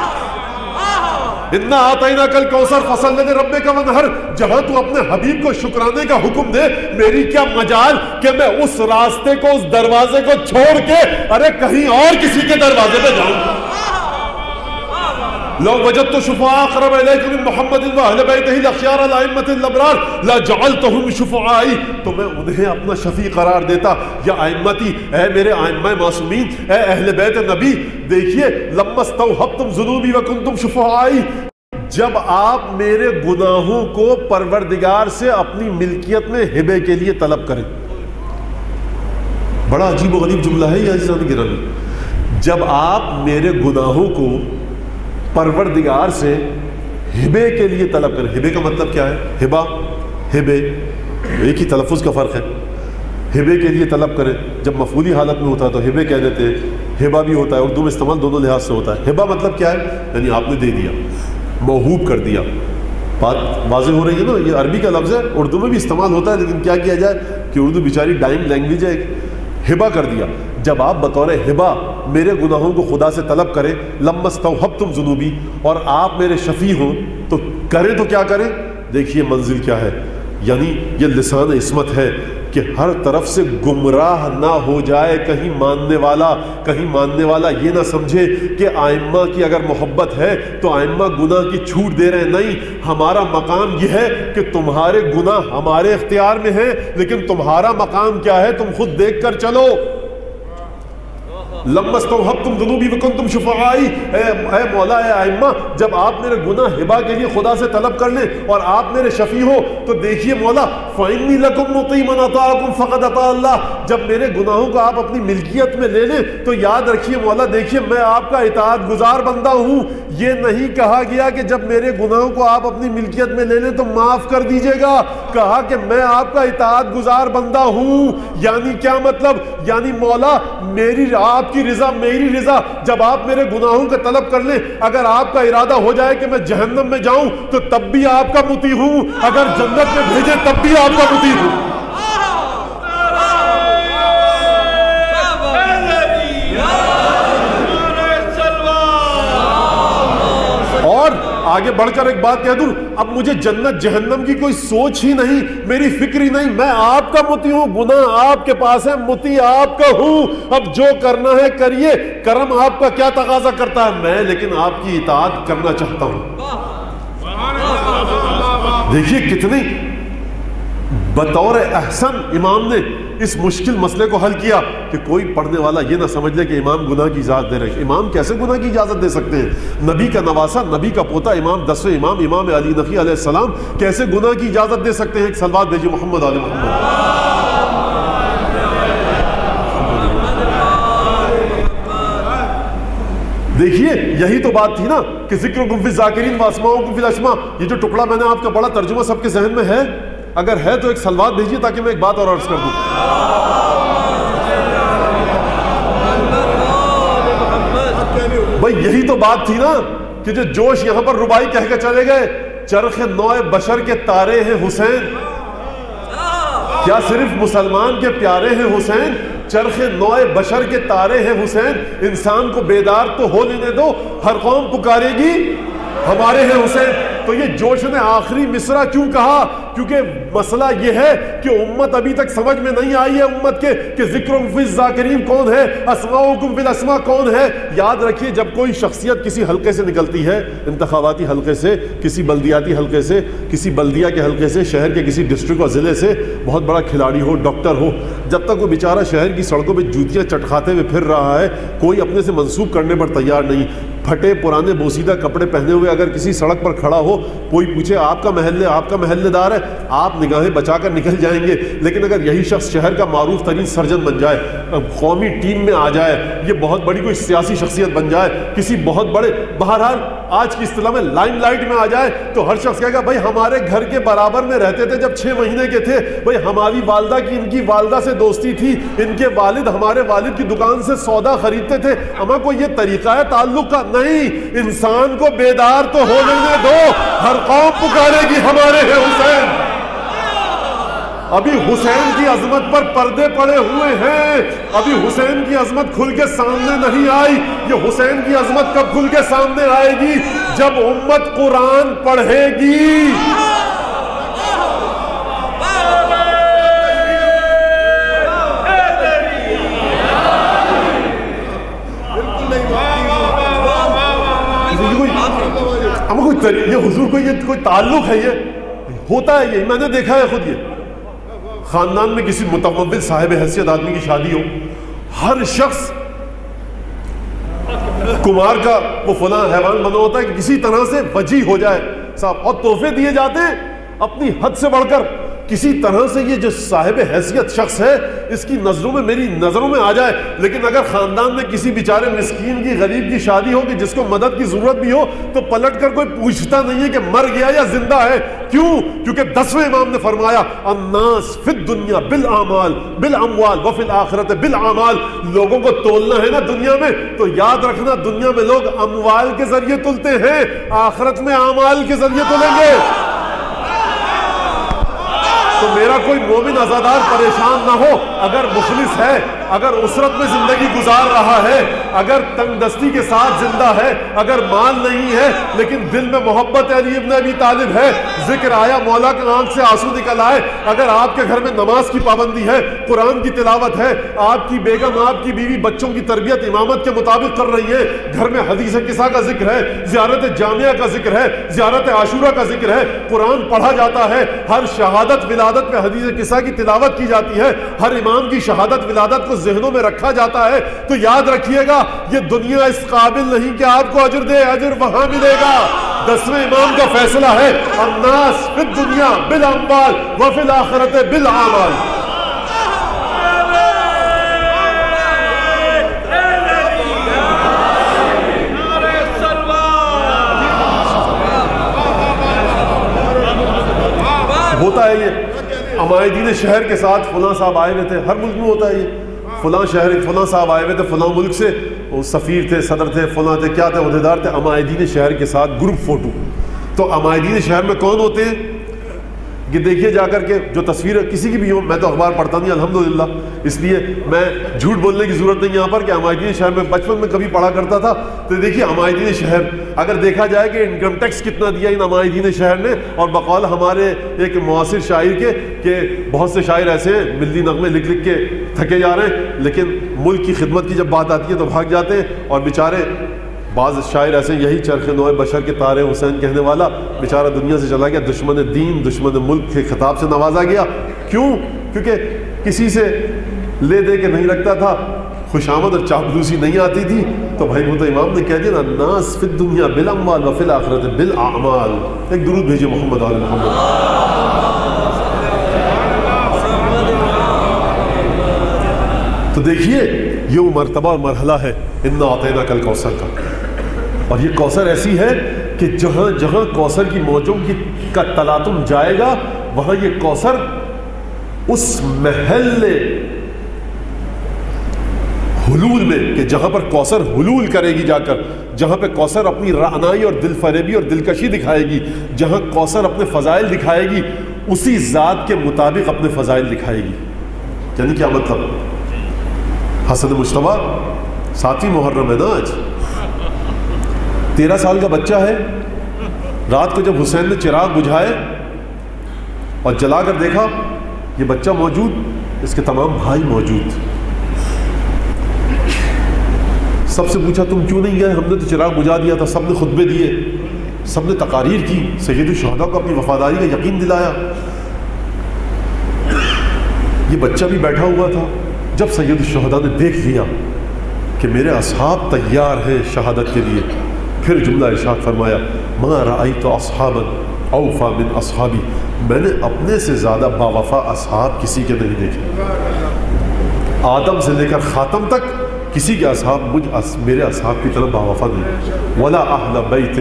انا اعطیناک الکوثر فصل لربک وانحر, جہاں تو اپنے حبیب کو شکرانے کا حکم دے, میری کیا مجال کہ میں اس راستے کو, اس دروازے کو چھوڑ کے ارے کہیں اور کسی کے دروازے پہ جاؤں. لو وجدت شفعاء اقرب الیک من محمد و اہل بیتہ الاخیار علی ائمۃ الابرار لجعلتهم شفعائی, تو میں انہیں اپنا شفیع قرار دیتا. یا ائمتی, اے میرے ائمہ معصومین, اے اہل بیت نبی, دیکھیے لما استوہبتم ذنوبی وکنتم شفعائی, جب آپ میرے گناہوں کو پروردگار سے اپنی ملکیت میں ہبے کے لیے طلب کریں. بڑا عجیب و غریب جملہ ہے یہ عزیزان گرامی. جب آپ میرے گناہوں کو پروردگار سے ہبے کے لیے طلب کریں. ہبے کا مطلب کیا ہے؟ ہبا, ہبے ایک ہی تلفظ کا فرق ہے. ہبے کے لیے طلب کریں, جب مفعولی حالت میں ہوتا ہے تو ہبے کہہ دیتے ہیں, ہبا بھی ہوتا ہے, اردو میں استعمال دونوں لحاظ سے ہوتا ہے. ہبا مطلب کیا ہے؟ یعنی آپ نے دے دیا, موہوب کر دیا. بات واضح ہو رہی ہے نا, یہ عربی کا لفظ ہے, اردو میں بھی استعمال ہوتا ہے, لیکن کیا کیا جائے کہ اردو بیچاری ڈائم لینگویج ہے. ہبا کر دیا. جب آپ بطور ہبا میرے گناہوں کو خدا سے طلب کریں, لما استوہبتم ذنوبی, اور آپ میرے شفیع ہوں, تو کریں تو کیا کریں؟ دیکھیے منزل کیا ہے, یعنی یہ لسان عصمت ہے کہ ہر طرف سے گمراہ نہ ہو جائے کہیں ماننے والا یہ نہ سمجھے کہ آئمہ کی اگر محبت ہے تو آئمہ گناہ کی چھوٹ دے رہے ہیں. نہیں, ہمارا مقام یہ ہے کہ تمہارے گناہ ہمارے اختیار میں ہیں, لیکن تمہارا مقام کیا ہے تم خود دیکھ کر چلو. لما استوہبتم ذنوبی وکنتم شفعائی, اے مولا, اے ائمہ, جب آپ میرے گناہ ہبا کے لیے خدا سے طلب کر لیں اور آپ میرے شفیع ہو, تو دیکھیے مولا, فإنی لکم مطیع من اطاعکم فقد اطاع اللہ, جب میرے گناہوں کو آپ اپنی ملکیت میں لے لیں تو یاد رکھیے مولا, دیکھیے میں آپ کا اطاعت گزار بندہ ہوں. یہ نہیں کہا گیا کہ جب میرے گناہوں کو آپ اپنی ملکیت میں لے لیں تو معاف کر دیجیے گا, کہا کہ میں آپ کا اطاعت گزار بندہ ہوں. یعنی کیا مطلب؟ یعنی مولا میری, آپ کی رضا میری رضا, جب آپ میرے گناہوں کا طلب کر لیں, اگر آپ کا ارادہ ہو جائے کہ میں جہنم میں جاؤں تو تب بھی آپ کا مطیع ہوں, اگر جنت میں بھیجے تب بھی آپ کا مطیع ہوں. اور آگے بڑھ کر ایک بات کہہ دوں, اب مجھے جنت جہنم کی کوئی سوچ ہی نہیں, میری فکر ہی نہیں, میں آپ کا مطیع ہوں, گناہ آپ کے پاس ہے, مطیع آپ کا ہوں. اب جو کرنا ہے کریے, کرم آپ کا کیا تقاضا کرتا ہے, میں لیکن آپ کی اطاعت کرنا چاہتا ہوں. دیکھیے کتنی بطور احسن امام نے اس مشکل مسئلے کو حل کیا کہ کوئی پڑھنے والا یہ نہ سمجھ لے کہ امام گناہ کی اجازت دے رہے. امام کیسے گناہ کی اجازت دے سکتے ہیں؟ نبی کا نواسا, نبی کا پوتا, امام 10ویں امام, امام علی نقی علیہ السلام کیسے گناہ کی اجازت دے سکتے ہیں؟ ایک صلوات بھیجیے محمد علی محمد. دیکھیے یہی تو بات تھی نا کہ ذکرکم فی الذاکرین واسماؤکم فی الاسماء. یہ جو ٹکڑا میں نے آپ کا بڑا ترجمہ سب کے ذہن میں ہے, اگر ہے تو ایک صلوات بھیجیے تاکہ میں ایک بات اور عرض کر دوں. بھئی یہی تو بات تھی نا کہ جو جوش یہاں پر ربائی کہہ کے چلے گئے, چرخ نوع بشر کے تارے ہیں حسین. کیا صرف مسلمان کے پیارے ہیں حسین؟ چرخ نوع بشر کے تارے ہیں حسین. انسان کو بیدار تو ہو لینے دو, ہر قوم پکارے گی ہمارے ہیں حسین. تو یہ جوش نے آخری مصرع کیوں کہا؟ کیونکہ مسئلہ یہ ہے کہ امت ابھی تک سمجھ میں نہیں آئی ہے امت کے کہ ذکرکم فی الذاکرین کون ہے، اسماؤکم فی الاسماء کون ہے۔ یاد رکھیے جب کوئی شخصیت کسی حلقے سے نکلتی ہے، انتخاباتی حلقے سے، کسی بلدیاتی حلقے سے، کسی بلدیہ کے حلقے سے، شہر کے کسی ڈسٹرکٹ اور ضلع سے، بہت بڑا کھلاڑی ہو، ڈاکٹر ہو، جب تک وہ بیچارہ شہر کی سڑکوں پہ جوتیاں چٹکھاتے ہوئے پھر رہا ہے، کوئی اپنے سے منسوب کرنے پر تیار نہیں۔ پھٹے پرانے بوسیدہ کپڑے پہنے ہوئے اگر کسی سڑک پر کھڑا ہو، کوئی پوچھے آپ کا محلے، آپ کا محلے دار ہے، آپ نگاہیں بچا کر نکل جائیں گے۔ لیکن اگر یہی شخص شہر کا معروف ترین سرجن بن جائے، قومی ٹیم میں آ جائے، یہ بہت بڑی کوئی سیاسی شخصیت بن جائے، کسی بہت بڑے، بہرحال آج کی اصطلاح میں لائم لائٹ میں آ جائے، تو ہر شخص کہے گا بھائی ہمارے گھر کے برابر میں رہتے تھے جب 6 مہینے کے تھے، بھائی ہماری والدہ کی ان کی والدہ سے دوستی تھی، ان کے والد ہمارے والد کی دکان سے سودا خریدتے تھے، ہمیں کوئی یہ طریقہ ہے تعلق کا نہیں۔ انسان کو بیدار تو ہو لینے دو، ہر قوم پکارے گی ہمارے ہیں حسین۔ ابھی حسین کی عظمت پر پردے پڑے ہوئے ہیں، ابھی حسین کی عظمت کھل کے سامنے نہیں آئی۔ یہ حسین کی عظمت کب کھل کے سامنے آئے گی؟ جب امت قرآن پڑھے گی۔ یہ حضور کو یہ کوئی تعلق ہے، یہ ہوتا ہے، یہ میں نے دیکھا ہے خود۔ یہ خاندان میں کسی متمول صاحب حیثیت آدمی کی شادی ہو، ہر شخص کمار کا وہ فلاں حیوان بنا ہوتا ہے کہ کسی طرح سے وجی ہو جائے صاحب، اور تحفے دیے جاتے ہیں اپنی حد سے بڑھ کر، کسی طرح سے یہ جو صاحب حیثیت شخص ہے اس کی نظروں میں، میری نظروں میں آ جائے۔ لیکن اگر خاندان میں کسی بیچارے مسکین کی، غریب کی شادی ہو کہ جس کو مدد کی ضرورت بھی ہو، تو پلٹ کر کوئی پوچھتا نہیں ہے کہ مر گیا یا زندہ ہے۔ کیوں؟ کیونکہ 10ویں امام نے فرمایا الناس فی الدنیا بالاعمال بالاموال وفی الاخرۃ بالاعمال۔ لوگوں کو تولنا ہے نا دنیا میں، تو یاد رکھنا دنیا میں لوگ اموال کے ذریعے تلتے ہیں، آخرت میں اعمال کے ذریعے تلیں گے۔ تو میرا کوئی مومن عزادار پریشان نہ ہو، اگر مخلص ہے، اگر اسرت میں زندگی گزار رہا ہے، اگر تنگ دستی کے ساتھ زندہ ہے، اگر مال نہیں ہے لیکن دل میں محبت علی ابن ابی طالب ہے، ذکر آیا مولا کے آنکھ سے آنسو نکل آئے، اگر آپ کے گھر میں نماز کی پابندی ہے، قرآن کی تلاوت ہے، آپ کی بیگم، آپ کی بیوی بچوں کی تربیت امامت کے مطابق کر رہی ہے، گھر میں حدیث قصہ کا ذکر ہے، زیارت جامعہ کا ذکر ہے، زیارت عاشورہ کا ذکر ہے، قرآن پڑھا جاتا ہے، ہر شہادت ولادت میں حدیث قصہ کی تلاوت کی جاتی ہے، ہر امام کی شہادت ولادت کو ذہنوں میں رکھا جاتا ہے، تو یاد رکھیے گا یہ دنیا اس قابل نہیں کہ آپ کو اجر دے، اجر وہاں ملے گا۔ 10ویں امام کا فیصلہ ہے الناس فی الدنیا بالاموال وفی الاخرۃ بالاعمال۔ ہوتا ہے یہ عمائدین شہر کے ساتھ فلاں صاحب آئے ہوئے تھے، ہر ملک میں ہوتا ہے یہ، فلاں شہر فلاں صاحب آئے ہوئے تھے فلاں ملک سے، وہ سفیر تھے، صدر تھے، فلاں تھے، کیا تھے، عہدیدار تھے، عمائدین شہر کے ساتھ گروپ فوٹو۔ تو عمائدین شہر میں کون ہوتے ہیں کہ دیکھیے جا کر کے جو تصویر کسی کی بھی ہو، میں تو اخبار پڑھتا نہیں الحمدللہ، اس لیے میں جھوٹ بولنے کی ضرورت نہیں یہاں پر کہ عمائدین شہر میں بچپن میں کبھی پڑھا کرتا تھا، تو دیکھیے عمائدین شہر اگر دیکھا جائے کہ انکم ٹیکس کتنا دیا ان عمائدین شہر نے، اور بقول ہمارے ایک معاصر شاعر کے کہ بہت سے شاعر ایسے ہیں ملی نغمے لکھ لکھ کے تھکے جا رہے ہیں، لیکن ملک کی خدمت کی جب بات آتی ہے تو بھاگ جاتے ہیں، اور بیچارے بعض شاعر ایسے یہی چرخ نوع بشر کے طارے حسین کہنے والا بیچارہ دنیا سے چلا گیا، دشمن دین دشمن ملک کے خطاب سے نوازا گیا۔ کیوں؟ کیونکہ کسی سے لے دے کے نہیں رکھتا تھا، خوشامد اور چاپلوسی نہیں آتی تھی، تو بھائی وہ تو امام نے کہہ دیا نا الناس فی الدنیا بالاموال وفی الاخرۃ بالاعمال۔ ایک درود بھیجیے محمد آل محمد۔ تو دیکھیے یہ وہ مرتبہ اور مرحلہ ہے انا اعطیناک الکوثر کا، اور یہ کوثر ایسی ہے کہ جہاں جہاں کوثر کی موجوں کا تلاطم جائے گا، وہاں یہ کوثر اس محل حلول میں، کہ جہاں پر کوثر حلول کرے گی جا کر، جہاں پہ کوثر اپنی رعنائی اور دل فریبی اور دلکشی دکھائے گی، جہاں کوثر اپنے فضائل دکھائے گی، اسی ذات کے مطابق اپنے فضائل دکھائے گی۔ یعنی کیا مطلب؟ حسن مجتبیٰ 7ویں محرم ہے نا آج، 13 سال کا بچہ ہے، رات کو جب حسین نے چراغ بجھائے اور جلا کر دیکھا یہ بچہ موجود، اس کے تمام بھائی موجود، سب سے پوچھا تم کیوں نہیں گئے؟ ہم نے تو چراغ بجھا دیا تھا۔ سب نے خطبے دیے، سب نے تقاریر کی، سید الشہداء کو اپنی وفاداری کا یقین دلایا۔ یہ بچہ بھی بیٹھا ہوا تھا۔ جب سید الشہداء نے دیکھ لیا کہ میرے اصحاب تیار ہیں شہادت کے لیے، پھر جملہ ارشاد فرمایا ما رأیت اصحابا اوفا من اصحابی، میں نے اپنے سے زیادہ باوفا اصحاب کسی کے نہیں دیکھے۔ آدم سے لے کر خاتم تک کسی کے اصحاب میرے اصحاب کی طرح باوفا نہیں۔ ولا اہل بیت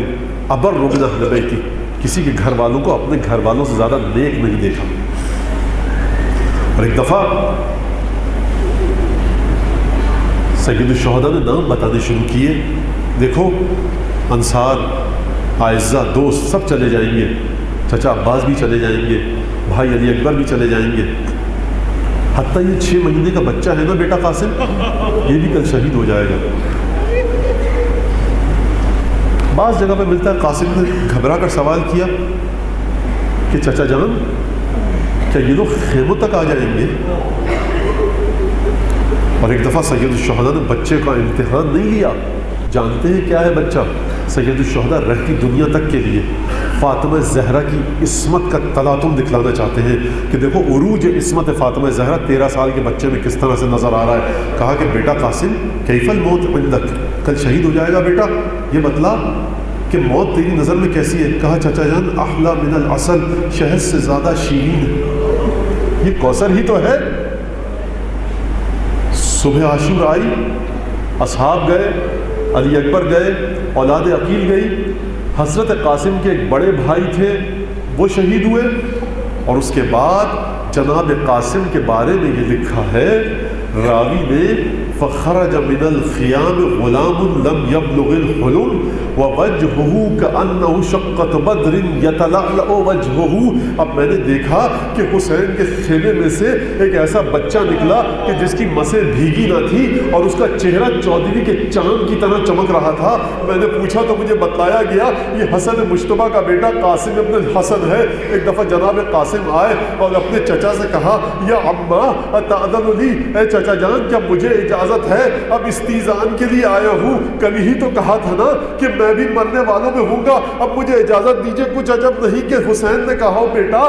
ابر من اہل بیتی، کسی کے گھر والوں کو اپنے گھر والوں سے زیادہ نیک نہیں دیکھا۔ اور ایک دفعہ سید الشہداء نے نام بتانے شروع کیے، دیکھو انصار، اعزہ، دوست سب چلے جائیں گے، چچا عباس بھی چلے جائیں گے، بھائی علی اکبر بھی چلے جائیں گے، حتیٰ یہ 6 مہینے کا بچہ ہے نا بیٹا قاسم، یہ بھی کل شہید ہو جائے گا۔ بعض جگہ پہ ملتا ہے قاسم نے گھبرا کر سوال کیا کہ چچا جان کیا یہ لوگ خیموں تک آ جائیں گے؟ اور ایک دفعہ سید الشہداء نے بچے کا امتحان نہیں لیا، جانتے ہیں کیا ہے بچہ؟ سید الشہداء رہتی دنیا تک کے لیے فاطمہ زہرا کی عصمت کا تلاطم دکھلانا چاہتے ہیں کہ دیکھو عروج عصمت فاطمہ زہرا 13 سال کے بچے میں کس طرح سے نظر آ رہا ہے۔ کہا کہ بیٹا قاسم کیف الموت عندک، کل شہید ہو جائے گا بیٹا، یہ بتلا کہ موت تیری نظر میں کیسی ہے؟ کہا چچا جان احلی من العسل، شہد سے زیادہ شیرین ہے، یہ کوثر ہی تو ہے۔ صبح عاشور آئی، اصحاب گئے، علی اکبر گئے، اولاد عقیل گئی، حضرت قاسم کے ایک بڑے بھائی تھے وہ شہید ہوئے، اور اس کے بعد جناب قاسم کے بارے میں یہ لکھا ہے راوی نے فخرج من الخیام غلام لم يبلغ الحلم ووجهه كأنه شقة بدر يتلألأ وجهه۔ اب میں نے دیکھا کہ حسین کے خیمے میں سے ایک ایسا بچہ نکلا کہ جس کی مسیں بھیگی نہ تھی اور اس کا چہرہ چودھویں کے چاند کی طرح چمک رہا تھا۔ میں نے پوچھا تو مجھے بتلایا گیا یہ حسن مجتبیٰ کا بیٹا قاسم ابن الحسن ہے۔ ایک دفعہ جناب قاسم آئے اور اپنے چچا سے کہا یا عمّا اتأذن لی، اے چچا جان کیا مجھے اجازت ہے؟ اب استیزان کے لیے آیا ہوں، کل ہی تو کہا تھا نا کہ میں بھی مرنے والوں میں ہوں گا، اب مجھے اجازت دیجئے۔ کچھ عجب نہیں کہ حسین نے کہا بیٹا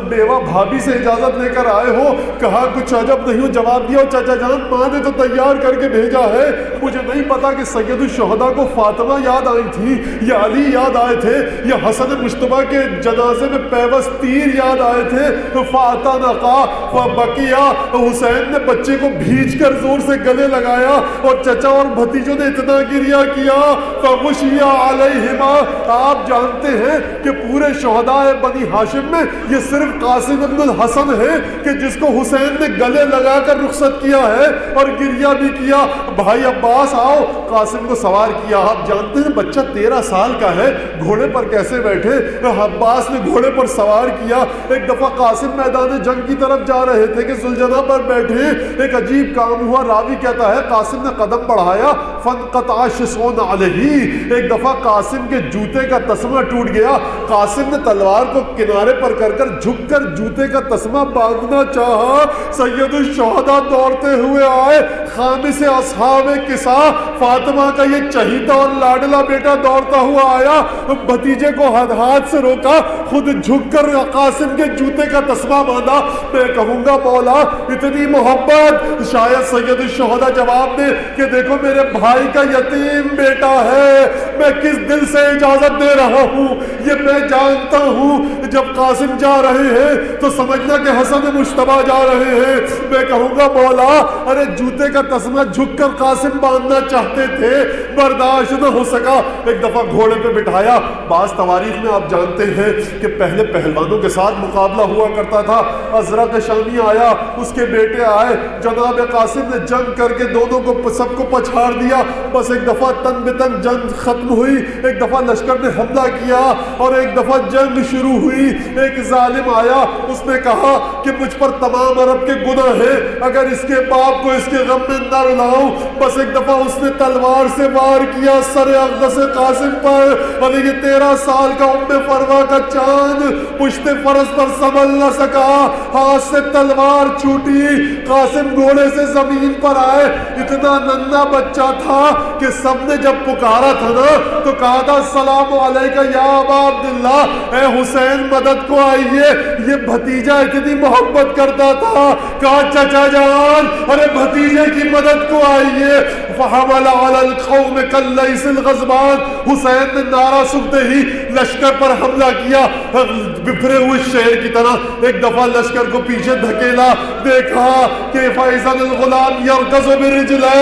بیوہ بھابھی سے اجازت لے کر آئے ہو، کہا کچھ عجب نہیں ہو، جواب دیا چچا جان ماں نے تو تیار کر کے بھیجا ہے، مجھے نہیں پتا کہ سید الشہداء کو فاطمہ یاد آئی تھی یا علی یاد آئے تھے یا حسن مجتبیٰ کے جنازے میں پیوست تیر یاد آئے تھے۔ فاعتنقا فبکیا، حسین نے بچے کو بھیج کر زور سے گلے لگایا اور چچا اور بھتیجوں نے اتنا گریہ کیا فغشیا علیہما۔ آپ جانتے ہیں کہ پورے شہداء بنی ہاشم میں یہ صرف قاسم ابن الحسن ہے کہ جس کو حسین نے گلے لگا کر رخصت کیا ہے اور گریہ بھی کیا۔ بھائی عباس آؤ، قاسم کو سوار کیا۔ آپ جانتے ہیں بچہ 13 سال کا ہے، گھوڑے پر کیسے بیٹھے؟ عباس نے گھوڑے پر سوار کیا۔ ایک دفعہ قاسم میدان جنگ کی طرف جا رہے تھے کہ ذوالجناح پر بیٹھے، ایک عجیب کام ہوا۔ راوی کہتا ہے قاسم نے قدم بڑھایا فانقطع شصون علیہ، ایک دفعہ قاسم کے جوتے کا تسمہ ٹوٹ گیا۔ قاسم نے تلوار کو کنارے پر کر کر جھک کر جوتے کا تسمہ باندھنا چاہا۔ سید الشہداء دوڑتے ہوئے آئے، خامس اصحاب کسا فاطمہ کا یہ چہیتا اور لاڈلا بیٹا دوڑتا ہوا آیا، بھتیجے کو ہاتھ سے روکا، خود جھک کر قاسم کے جوتے کا تسمہ باندھا۔ میں کہوں گا مولا اتنی محبت، شاید سید الشہداء جواب دے کہ دیکھو میرے بھائی کا یتیم بیٹا ہے، میں کس دل سے اجازت دے رہا ہوں یہ میں جانتا ہوں۔ جب قاسم جا رہے ہیں تو سمجھنا کہ حسن مجتبیٰ جا رہے ہیں۔ میں کہوں گا مولا ارے جوتے کا تسمہ جھک کر قاسم باندھنا چاہتے تھے، برداشت نہ ہو سکا، ایک دفعہ گھوڑے پہ بٹھایا۔ بعض تواریخ میں آپ جانتے ہیں کہ پہلے پہلوانوں کے ساتھ مقابلہ ہوا کرتا تھا۔ ازرق شامی آیا، اس کے بیٹے آئے، جناب قاسم نے جنگ کر کے دونوں کو سب کو پچھاڑ دیا۔ بس ایک دفعہ تن بتن جنگ ختم ہوئی، ایک دفعہ لشکر نے حملہ کیا اور ایک دفعہ جنگ شروع ہوئی۔ ایک ظالم آیا، اس نے کہا کہ مجھ پر تمام عرب کے گناہ ہیں، اگر اس کے باپ کو اس کے غم میں نہ رلاؤں بس ایک دفعہ اس نے تلوار سے وار کیا سر اقدس قاسم پر، اور یہ 13 سال کا ام فروا کا چاند پشت فرس پر سنبھل نہ سکا، ہاتھ سے تلوار چھوٹی، قاسم گھوڑے سے زمین پر آئے، اتنا ننھا بچہ تھا کہ سب نے جب پکارا تھا نا تو کہا تھا السلام علیکہ یا ابا عبداللہ، اے حسین مدد کو آئیے۔ یہ بھتیجا اتنی محبت کرتا تھا، کہا چچا جان ارے بھتیجے کی مدد کو آئیے۔ فحمل علی القوم کاللیث الغضبان، حسین نے نعرہ سنتے ہی لشکر پر حملہ کیا، بپھرے ہوئے شیر کی طرح۔ ایک دفعہ لشکر کو پیچھے دھکیلا، دیکھا کہ فیضا الغلام یرکض برجلہ،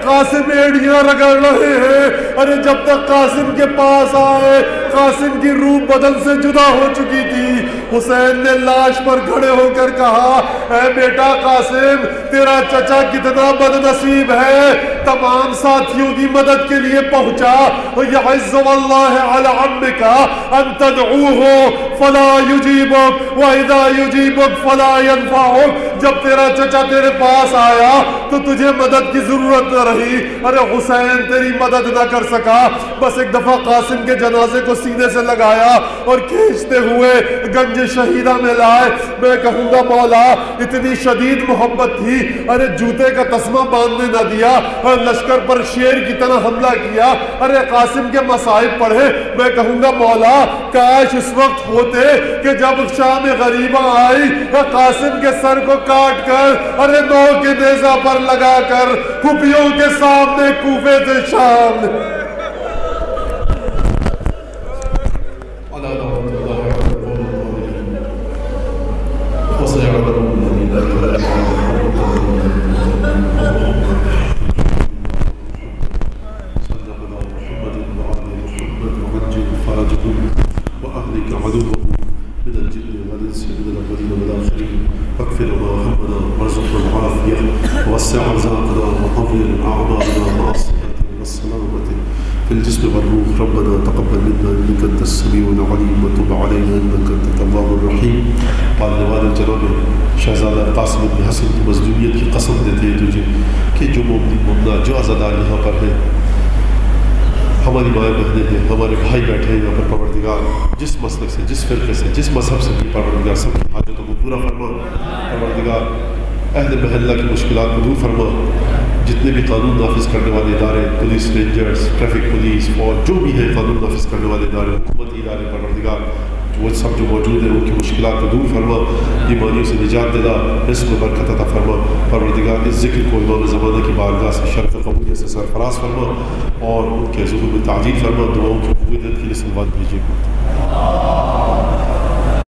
قاسم ایڑیاں رگڑ رہے ہیں۔ ارے جب تک قاسم کے پاس آئے، قاسم کی روح بدن سے جدا ہو چکی تھی۔ حسین نے لاش پر کھڑے ہو کر کہا اے بیٹا قاسم، تیرا چچا کتنا بد نصیب ہے، تمام ساتھیوں کی مدد کے لیے پہنچا۔ یعز واللہ علی عمک ان تدعوہ فلا یجیبک واذا یجیبک فلا ینفعک، جب تیرا چچا تیرے پاس آیا تو تجھے مدد کی ضرورت نہ رہی۔ ارے حسین تیری مدد نہ کر سکا، بس ایک دفعہ قاسم کے جنازے کو سینے سے لگایا اور کھینچتے ہوئے گنج شہیدہ میں لائے۔ میں کہوں گا مولا اتنی شدید محبت تھی، ارے جوتے کا تسمہ باندھنے نہ دیا اور لشکر پر شیر کی طرح حملہ کیا۔ ارے قاسم کے مصائب پڑھے، میں کہوں گا مولا کاش اس وقت ہوتے کہ جب شام غریبہ آئی قاسم کے سر کو کاٹ کر ارے نو کے نیزہ پر لگا کر پھوپھیوں کے سامنے کوفے سے شام الجسم والروح ربنا تقبل منا انك انت السميع العليم وتب علينا انك انت التواب الرحيم۔ پالنے جناب شہزادہ قاسم بن حسن کی مظلومیت کی قسم دیتے ہیں تجھے کہ جو مومنا جو عزادار یہاں پر ہیں، ہماری مائیں بہنیں ہیں، ہمارے بھائی بیٹھے ہیں یہاں پر، پروردگار جس مسلک سے، جس فرقے سے، جس مذہب سے بھی، پروردگار سب کی حاجتوں کو پورا فرما۔ پروردگار اہل محلہ کی مشکلات کو دور فرما۔ جتنے بھی قانون نافذ کرنے والے ادارے، پولیس رینجرز، ٹریفک پولیس، فوج، جو بھی ہیں قانون نافذ کرنے والے ادارے، حکومتی ادارے، پروردگار وہ سب جو موجود ہیں ان کی مشکلات کو دور فرما، بیماریوں سے نجات دلا، رزق و برکت عطا فرما۔ پروردگار اس ذکر کو امام زمانہ کی بارگاہ سے شرف قبولیت سے سرفراز فرما اور ان کے ظہور میں تعجیل فرما۔ دعاؤں کی قبولیت کے لیے سلوات بھیجیے۔